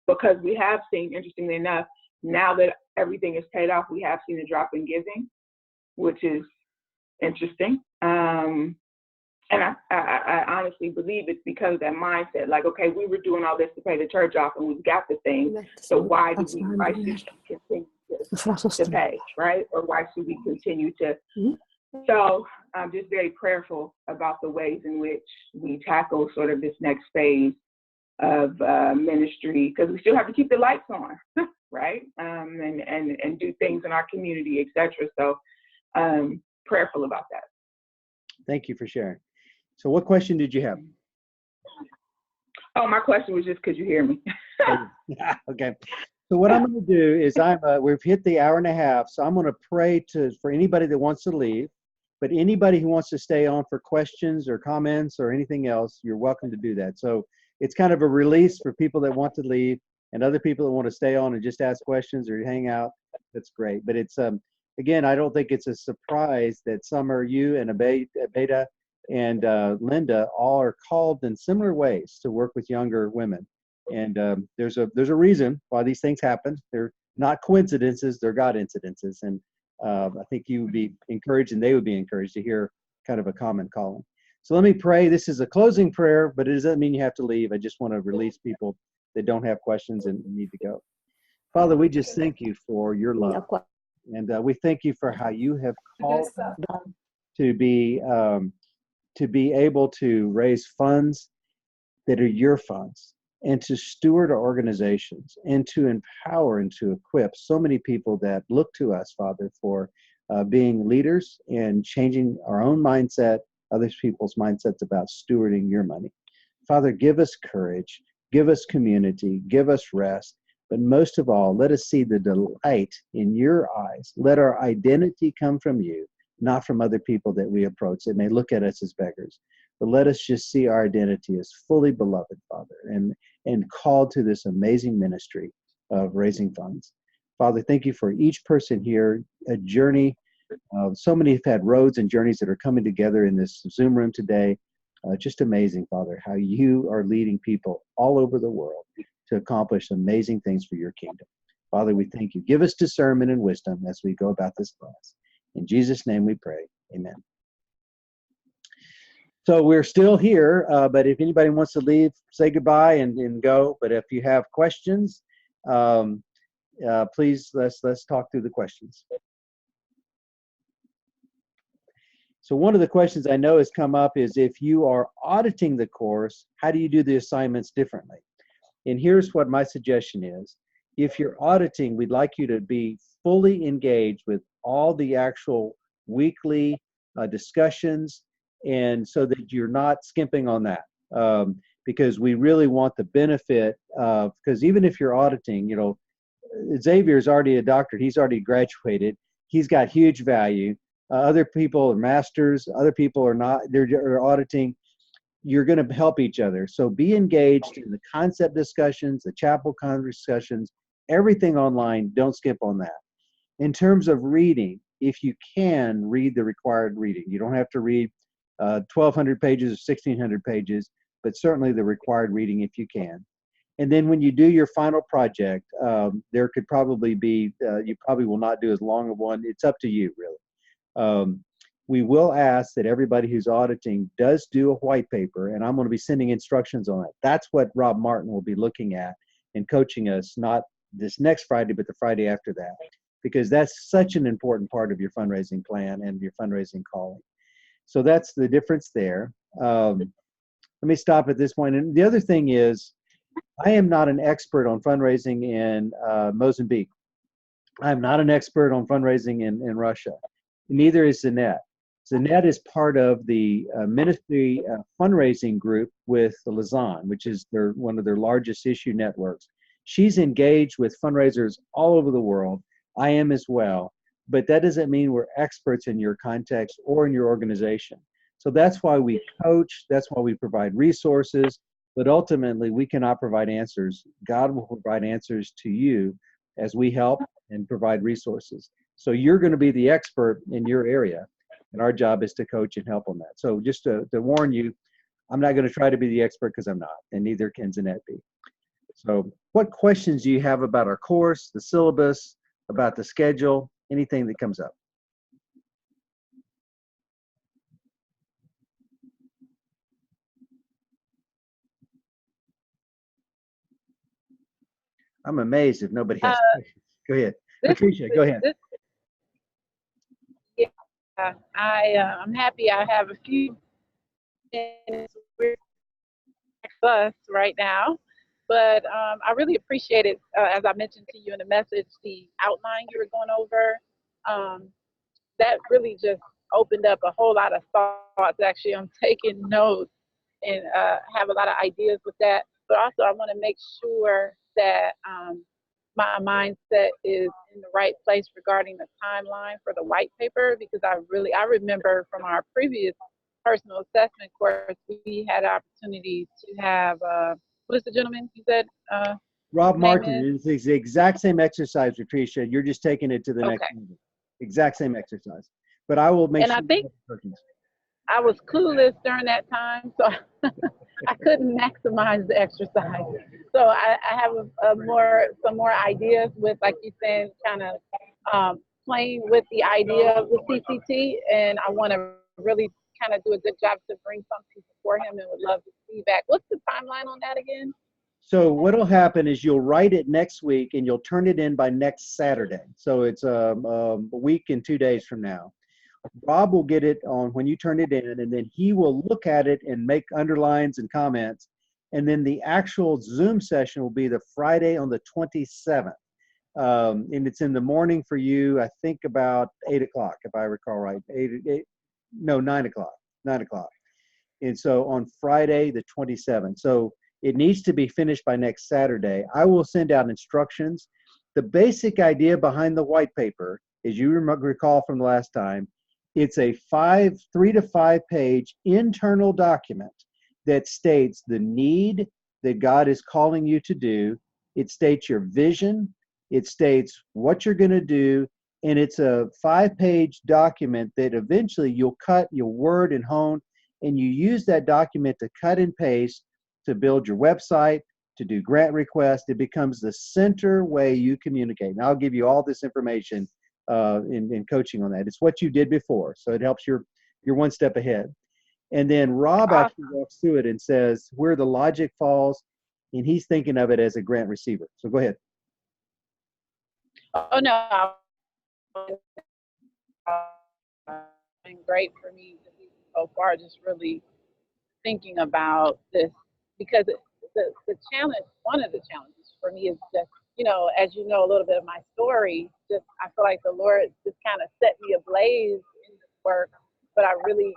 because we have seen, interestingly enough, now that everything is paid off, we have seen a drop in giving, which is interesting. And I honestly believe it's because of that mindset. Like, okay, we were doing all this to pay the church off, and we've got the thing. So why should we continue to pay, right? Or why should we continue to? So I'm just very prayerful about the ways in which we tackle sort of this next phase of ministry, because we still have to keep the lights on, right? And do things in our community, etc. So prayerful about that. Thank you for sharing. So what question did you have? Oh, my question was just, could you hear me? Okay. So what I'm going to do is we've hit the hour and a half, so I'm going to pray for anybody that wants to leave, but anybody who wants to stay on for questions or comments or anything else, you're welcome to do that. So it's kind of a release for people that want to leave, and other people that want to stay on and just ask questions or hang out. That's great. But it's again, I don't think it's a surprise that Summer, you and Abeda and Linda all are called in similar ways to work with younger women. And there's a reason why these things happen. They're not coincidences, they're God incidences. And I think you would be encouraged, and they would be encouraged to hear kind of a common calling. So let me pray. This is a closing prayer, but it doesn't mean you have to leave. I just want to release people that don't have questions and need to go. Father, we just thank you for your love. And we thank you for how you have called us to be able to raise funds that are your funds, and to steward our organizations, and to empower and to equip so many people that look to us, Father, for being leaders and changing our own mindset, other people's mindsets about stewarding your money. Father, give us courage, give us community, give us rest, but most of all, let us see the delight in your eyes. Let our identity come from you, not from other people that we approach that may look at us as beggars. But let us just see our identity as fully beloved, Father, and called to this amazing ministry of raising funds. Father, thank you for each person here, a journey. So many have had roads and journeys that are coming together in this Zoom room today. Just amazing, Father, how you are leading people all over the world to accomplish amazing things for your kingdom. Father, we thank you. Give us discernment and wisdom as we go about this class. In Jesus' name we pray. Amen. So we're still here, but if anybody wants to leave, say goodbye and go. But if you have questions, please let's talk through the questions. So one of the questions I know has come up is, if you are auditing the course, how do you do the assignments differently? And here's what my suggestion is. If you're auditing, we'd like you to be fully engaged with all the actual weekly discussions, and so that you're not skimping on that, because we really want the benefit of, because even if you're auditing, you know, Xavier's already a doctor, he's already graduated, he's got huge value. Other people are masters, other people are not, they're auditing. You're going to help each other. So be engaged in the concept discussions, the chapel discussions, everything online. Don't skip on that. In terms of reading, if you can, read the required reading. You don't have to read 1,200 pages or 1,600 pages, but certainly the required reading if you can. And then when you do your final project, there could probably be, you probably will not do as long of one. It's up to you, really. We will ask that everybody who's auditing does do a white paper, and I'm going to be sending instructions on it. That's what Rob Martin will be looking at and coaching us, not this next Friday, but the Friday after that. because that's such an important part of your fundraising plan and your fundraising calling. So that's the difference there. Let me stop at this point. And the other thing is, I am not an expert on fundraising in Mozambique. I'm not an expert on fundraising in Russia. Neither is Zanette. Zanette is part of the ministry fundraising group with the Lausanne, which is one of their largest issue networks. She's engaged with fundraisers all over the world. I am as well. But that doesn't mean we're experts in your context or in your organization. So that's why we coach. That's why we provide resources. But ultimately, we cannot provide answers. God will provide answers to you as we help and provide resources. So you're going to be the expert in your area, and our job is to coach and help on that. So just to warn you, I'm not going to try to be the expert because I'm not, and neither can Zanette be. So what questions do you have about our course, the syllabus, about the schedule, anything that comes up? I'm amazed if nobody has questions. Go ahead. Patricia, go ahead. Yeah, I'm happy I have a few minutes with us right now, but I really appreciate it, as I mentioned to you in the message, the outline you were going over. That really just opened up a whole lot of thoughts. Actually, I'm taking notes and have a lot of ideas with that. But also, I want to make sure that my mindset is in the right place regarding the timeline for the white paper, because I remember from our previous personal assessment course, we had opportunity to have, what is the gentleman you said? Rob Martin. It's the exact same exercise, Patricia. You're just taking it to the next level. Exact same exercise. But I will make and sure. I think I was clueless during that time, so I couldn't maximize the exercise. So I have some more ideas with, like you said, kind of playing with the idea of the CCT, and I want to really kind of do a good job to bring something before him, and would love the feedback. What's the timeline on that again? So what'll happen is you'll write it next week and you'll turn it in by next Saturday. So it's a week and 2 days from now. Rob will get it on when you turn it in, and then he will look at it and make underlines and comments. And then the actual Zoom session will be the Friday on the 27th. And it's in the morning for you, I think about 8 o'clock, if I recall right. 9 o'clock. 9 o'clock. And so on Friday, the 27th. So it needs to be finished by next Saturday. I will send out instructions. The basic idea behind the white paper, as you recall from the last time, it's a 3 to 5 page internal document that states the need that God is calling you to do. It states your vision. It states what you're going to do. And it's a 5-page document that eventually you'll cut, you'll word and hone, and you use that document to cut and paste to build your website, to do grant requests. It becomes the center way you communicate. And I'll give you all this information in coaching on that. It's what you did before, so it helps you're one step ahead. And then Rob actually walks through it and says where the logic falls, and he's thinking of it as a grant receiver. So go ahead. Oh no, it's been great for me so far, just really thinking about this, because the challenge, one of the challenges for me is just, as you know, a little bit of my story, just I feel like the Lord just kind of set me ablaze in this work, but I really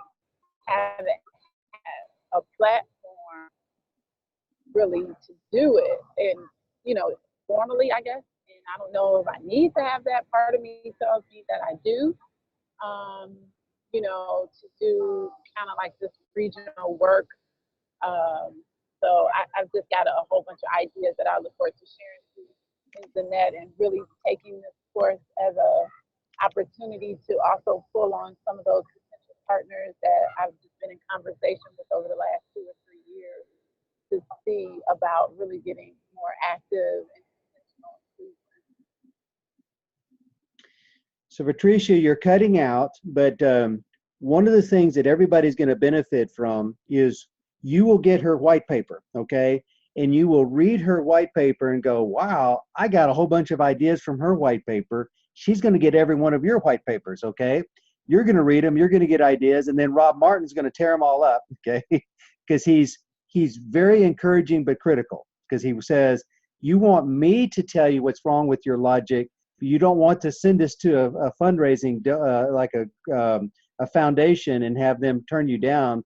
haven't had a platform really to do it. And, formally, I guess, and I don't know if I need to have that. Part of me tells me that I do, to do kind of like this regional work. So I've just got a whole bunch of ideas that I look forward to sharing in the net, and really taking this course as a opportunity to also pull on some of those potential partners that I've just been in conversation with over the last 2 or 3 years, to see about really getting more active and intentional. So Patricia, you're cutting out, but one of the things that everybody's going to benefit from is you will get her white paper, okay? And you will read her white paper and go, wow, I got a whole bunch of ideas from her white paper. she's going to get every one of your white papers, okay? You're going to read them, you're going to get ideas, and then Rob Martin's going to tear them all up, okay? Because he's very encouraging but critical, because he says, you want me to tell you what's wrong with your logic. You don't want to send this to a fundraising, like a foundation, and have them turn you down.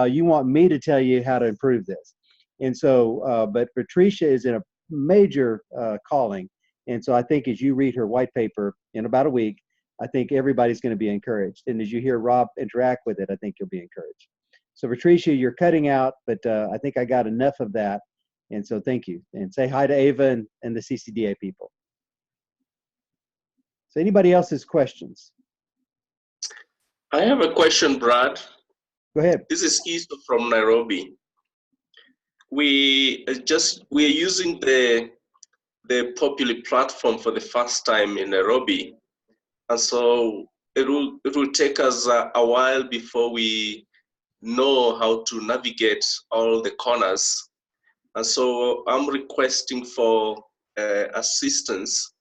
You want me to tell you how to improve this. And so, but Patricia is in a major calling. And so I think as you read her white paper in about a week, I think everybody's going to be encouraged. And as you hear Rob interact with it, I think you'll be encouraged. So Patricia, you're cutting out, but I think I got enough of that. And so thank you. And say hi to Ava and the CCDA people. So anybody else has questions? I have a question, Brad. Go ahead. This is Isa from Nairobi. We're using the Populi platform for the first time in Nairobi. And so it will take us a while before we know how to navigate all the corners. And so I'm requesting for assistance,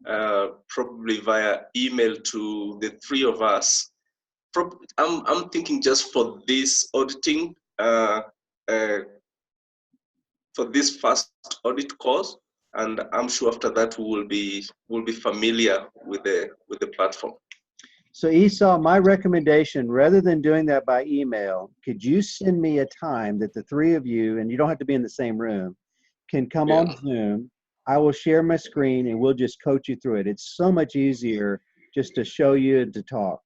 probably via email to the three of us. I'm thinking just for this auditing, for this first audit course, and I'm sure after that we'll be familiar with the platform. So Esau, my recommendation, rather than doing that by email, could you send me a time that the three of you, and you don't have to be in the same room, can come on Zoom. I will share my screen and we'll just coach you through it. It's so much easier just to show you and to talk.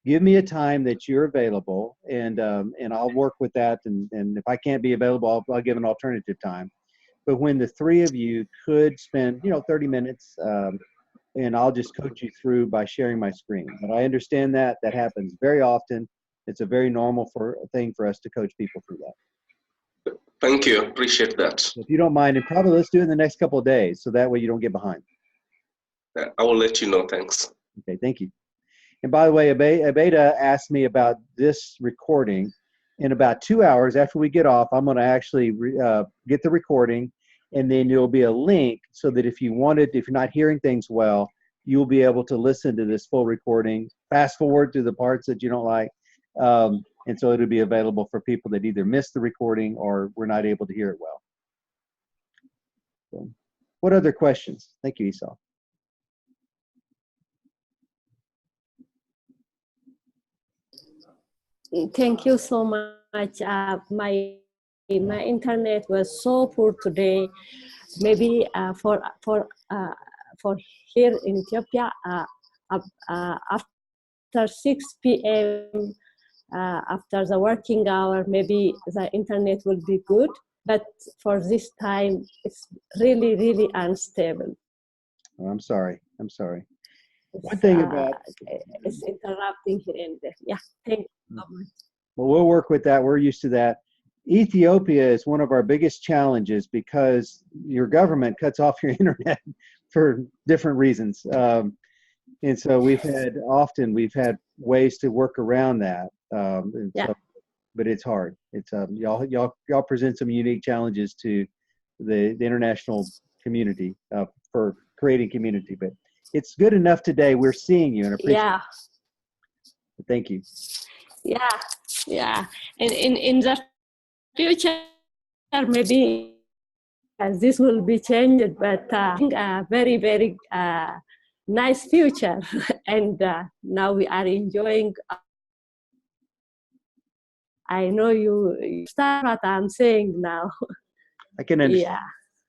Give me a time that you're available, and I'll work with that. And if I can't be available, I'll give an alternative time. But when the three of you could spend, 30 minutes, and I'll just coach you through by sharing my screen. But I understand that happens very often. It's a very normal thing for us to coach people through that. Thank you, appreciate that. If you don't mind, and probably let's do it in the next couple of days, so that way you don't get behind. I will let you know, thanks. Okay, thank you. And by the way, Abeda asked me about this recording. In about 2 hours after we get off, I'm going to actually get the recording, and then there'll be a link so that if you're not hearing things well, you'll be able to listen to this full recording, fast forward to the parts that you don't like. And so it'll be available for people that either missed the recording or were not able to hear it well. So, what other questions? Thank you, Esau. Thank you so much. My internet was so poor today. Maybe for here in Ethiopia, after 6 p.m. After the working hour, maybe the internet will be good. But for this time, it's really, really unstable. Oh, I'm sorry. One thing about it's interrupting here and there. Yeah, thank you so much. Well, we'll work with that. We're used to that. Ethiopia is one of our biggest challenges because your government cuts off your internet for different reasons. And so we've had ways to work around that. Yeah. But it's hard. It's y'all present some unique challenges to the international community for creating community. But it's good enough today. We're seeing you and appreciate Yeah. it. Thank you. Yeah. And in the future, maybe this will be changed, but very, very nice future. And now we are enjoying. I know you start what I'm saying now. I can understand.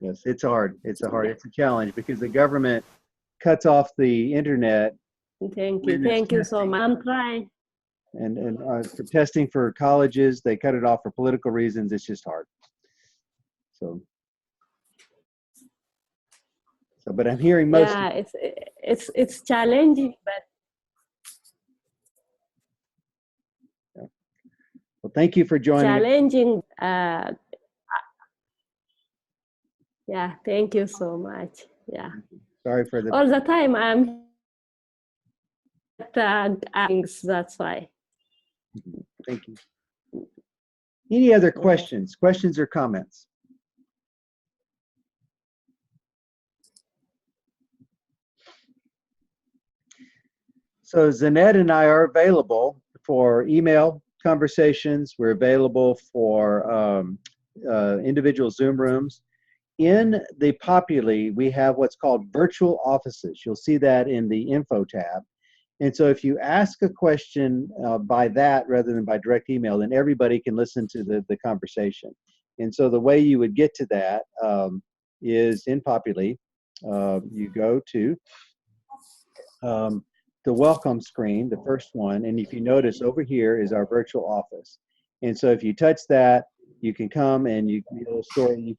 Yeah. Yes, it's hard. It's a challenge because the government cuts off the internet. Thank you so much. I'm trying. And for testing for colleges, they cut it off for political reasons. It's just hard. So but I'm hearing most. Yeah, it's challenging, but. Well, thank you for joining. Challenging. Yeah, thank you so much. Yeah. Sorry for the. All the time I'm things, that's why. Thank you. Any other questions? Questions or comments? So Zanette and I are available for email conversations. We're available for individual Zoom rooms. In the Populi, we have what's called virtual offices. You'll see that in the info tab. And so if you ask a question by that rather than by direct email, then everybody can listen to the conversation. And so the way you would get to that is in Populi. You go to the welcome screen, the first one, and if you notice over here is our virtual office. And so if you touch that, you can come and you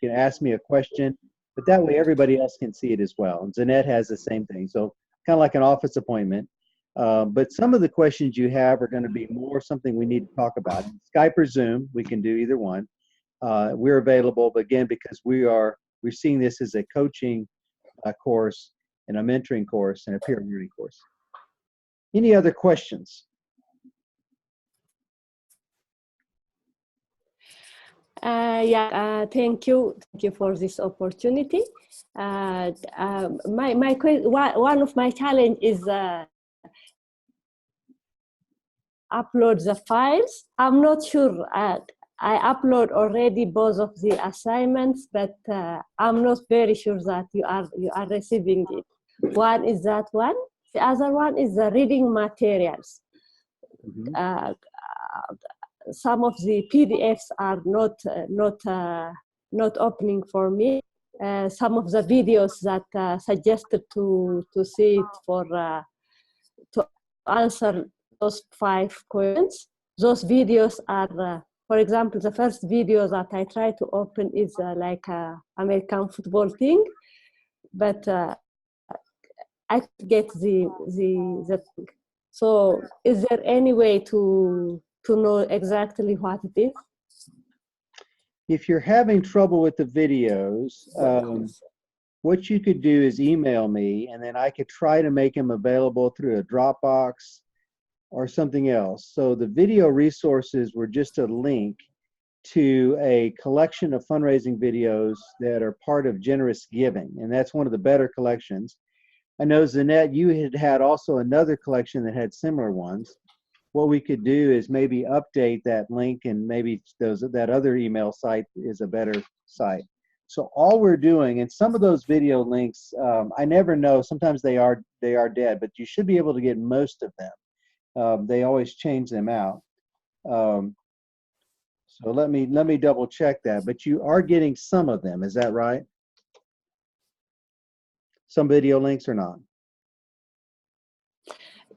can ask me a question, but that way everybody else can see it as well. And Zanette has the same thing. So kind of like an office appointment. But some of the questions you have are going to be more something we need to talk about. Skype or Zoom, we can do either one. We're available, but again, because we're seeing this as a coaching course and a mentoring course and a peer learning course. Any other questions? Thank you for this opportunity. One of my challenge is upload the files. I'm not sure. I upload already both of the assignments, but I'm not very sure that you are receiving it. One is that one. The other one is the reading materials. Mm-hmm. Some of the PDFs are not opening for me. Some of the videos that suggested to see it for to answer those 5 questions. Those videos are, for example, the first video that I try to open is like a American football thing, but I get the thing. So, is there any way to know exactly what it is? If you're having trouble with the videos, what you could do is email me, and then I could try to make them available through a Dropbox or something else. So the video resources were just a link to a collection of fundraising videos that are part of Generous Giving, and that's one of the better collections. I know, Zanette, you had also another collection that had similar ones. What we could do is maybe update that link, and maybe that other email site is a better site. So all we're doing, and some of those video links, I never know, sometimes they are dead, but you should be able to get most of them. They always change them out. So let me double check that, but you are getting some of them, is that right? Some video links or not?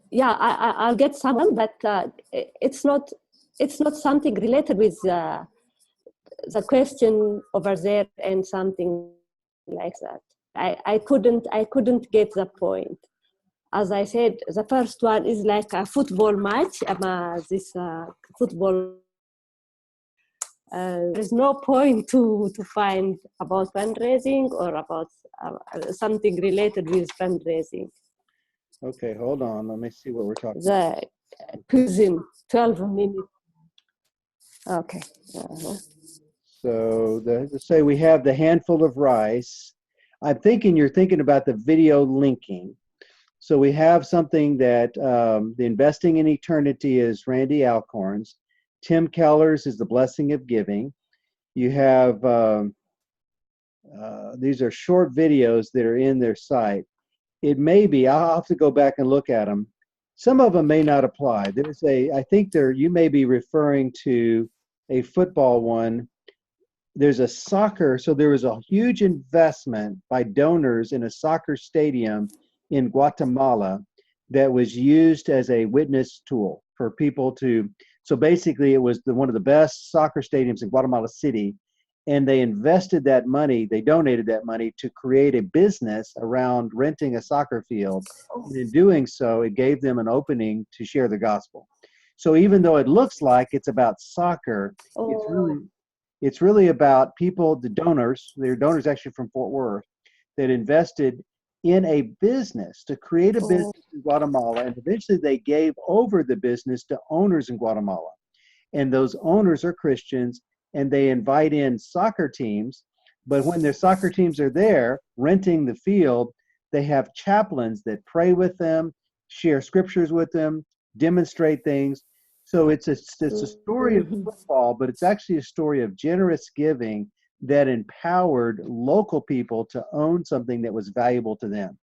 Yeah, I'll get some, but it's not something related with the question over there and something like that. I couldn't get the point. As I said, the first one is like a football match. This football. There's no point to find about fundraising or about something related with fundraising. Okay, hold on. Let me see what we're talking about. The cuisine, 12 minutes. Okay. So let's say we have the handful of rice. I'm thinking you're thinking about the video linking. So we have something that the Investing in Eternity is Randy Alcorn's. Tim Keller's is The Blessing of Giving. You have, these are short videos that are in their site. It may be, I'll have to go back and look at them. Some of them may not apply. There's I think you may be referring to a football one. There's a soccer, so there was a huge investment by donors in a soccer stadium in Guatemala that was used as a witness tool for people to, so basically it was one of the best soccer stadiums in Guatemala City, and they invested that money, they donated that money to create a business around renting a soccer field. And in doing so, it gave them an opening to share the gospel. So even though it looks like it's about soccer, it's really about people, the donors, they're donors actually from Fort Worth, that invested in a business to create a business in Guatemala, and eventually they gave over the business to owners in Guatemala. And those owners are Christians, and they invite in soccer teams, but when their soccer teams are there renting the field, they have chaplains that pray with them, share scriptures with them, demonstrate things. So it's a story of football, but it's actually a story of generous giving that empowered local people to own something that was valuable to them.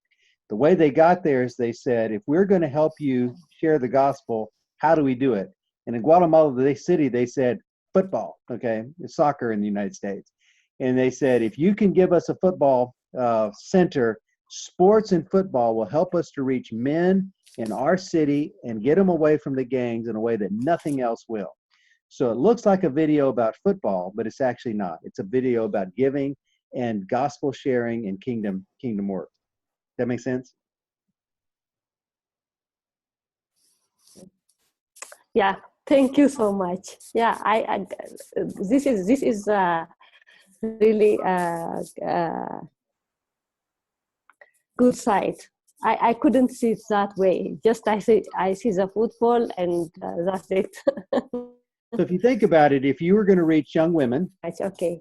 The way they got there is they said, if we're going to help you share the gospel, how do we do it? And in Guatemala City, they said football, okay, it's soccer in the United States. And they said, if you can give us a football center, sports and football will help us to reach men in our city and get them away from the gangs in a way that nothing else will. So it looks like a video about football, but it's actually not. It's a video about giving and gospel sharing and kingdom work. That make sense? Yeah, thank you so much. Yeah, this is really good side. I couldn't see it that way. Just I see the football and that's it. So if you think about it, if you were going to reach young women, okay.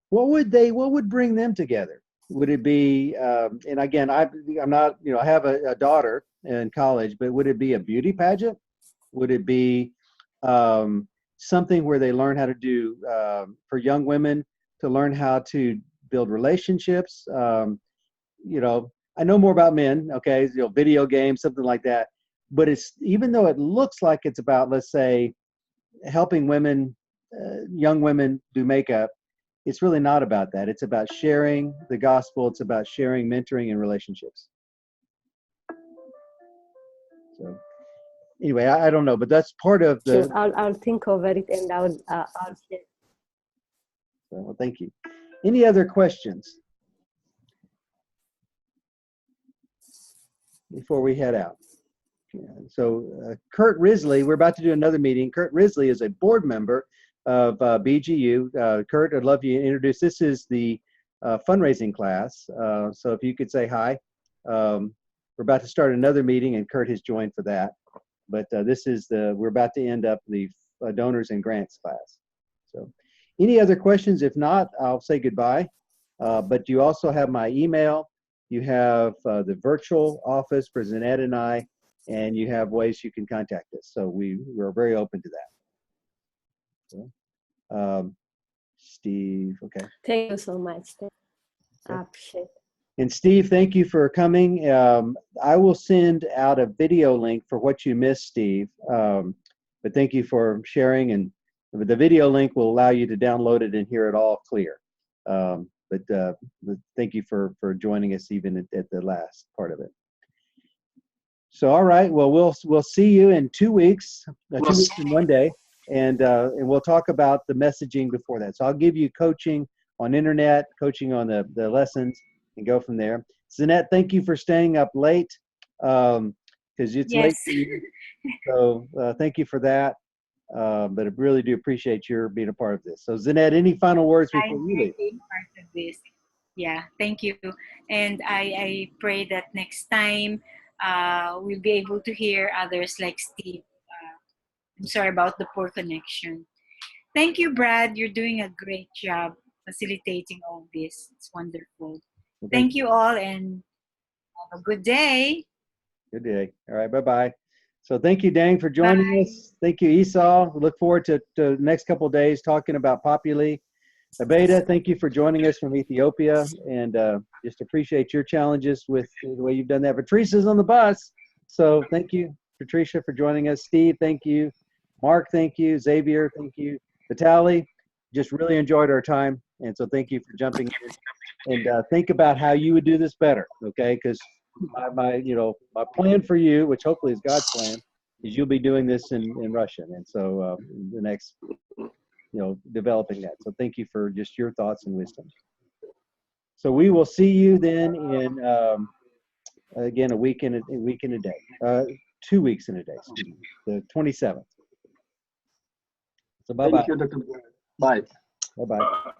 What would bring them together? Would it be, and again, I'm not, I have a daughter in college, but would it be a beauty pageant? Would it be something where they learn how to do, for young women, to learn how to build relationships? I know more about men, okay, video games, something like that. But it's, even though it looks like it's about, let's say, helping women, young women do makeup, it's really not about that. It's about sharing the gospel. It's about sharing, mentoring, and relationships. So anyway, I don't know, but that's part of the. Sure, I'll think over it and I'll share. Well, thank you. Any other questions before we head out? So Kurt Risley, we're about to do another meeting. Kurt Risley is a board member of BGU. Kurt, I'd love you to introduce. This is the fundraising class. So if you could say hi. We're about to start another meeting, and Kurt has joined for that. But this is we're about to end up the donors and grants class. So any other questions? If not, I'll say goodbye. But you also have my email. You have the virtual office for Zanette and I, and you have ways you can contact us. So we're very open to that. So, Steve, okay. Thank you so much. I appreciate it. And Steve, thank you for coming. I will send out a video link for what you missed, Steve. But thank you for sharing, and the video link will allow you to download it and hear it all clear. But thank you for joining us even at the last part of it. So, all right, well, we'll see you in 2 weeks, 2 weeks and 1 day, and we'll talk about the messaging before that. So I'll give you coaching on internet, coaching on the lessons, and go from there. Zanette, thank you for staying up late, because it's late for you. So thank you for that. But I really do appreciate your being a part of this. So Zanette, any final words before you leave? Being part of this. Yeah, thank you. And I pray that next time we'll be able to hear others like Steve. I'm sorry about the poor connection. Thank you, Brad. You're doing a great job facilitating all this. It's wonderful. Thank you all, and have a good day. Good day. All right, bye-bye. So thank you, Dang, for joining us. Thank you, Esau. We look forward to the next couple of days talking about Populi. Abeda, thank you for joining us from Ethiopia, and just appreciate your challenges with the way you've done that. Patricia's on the bus, so thank you, Patricia, for joining us. Steve, thank you. Mark, thank you. Xavier, thank you. Vitaly, just really enjoyed our time, and so thank you for jumping in. And think about how you would do this better, okay? Because my plan for you, which hopefully is God's plan, is you'll be doing this in Russian, and so the next, developing that. So thank you for just your thoughts and wisdom. So we will see you then in again a week in a day, 2 weeks in a day, excuse me, the 27th. So bye bye. Thank you, Dr. Bye. Bye bye.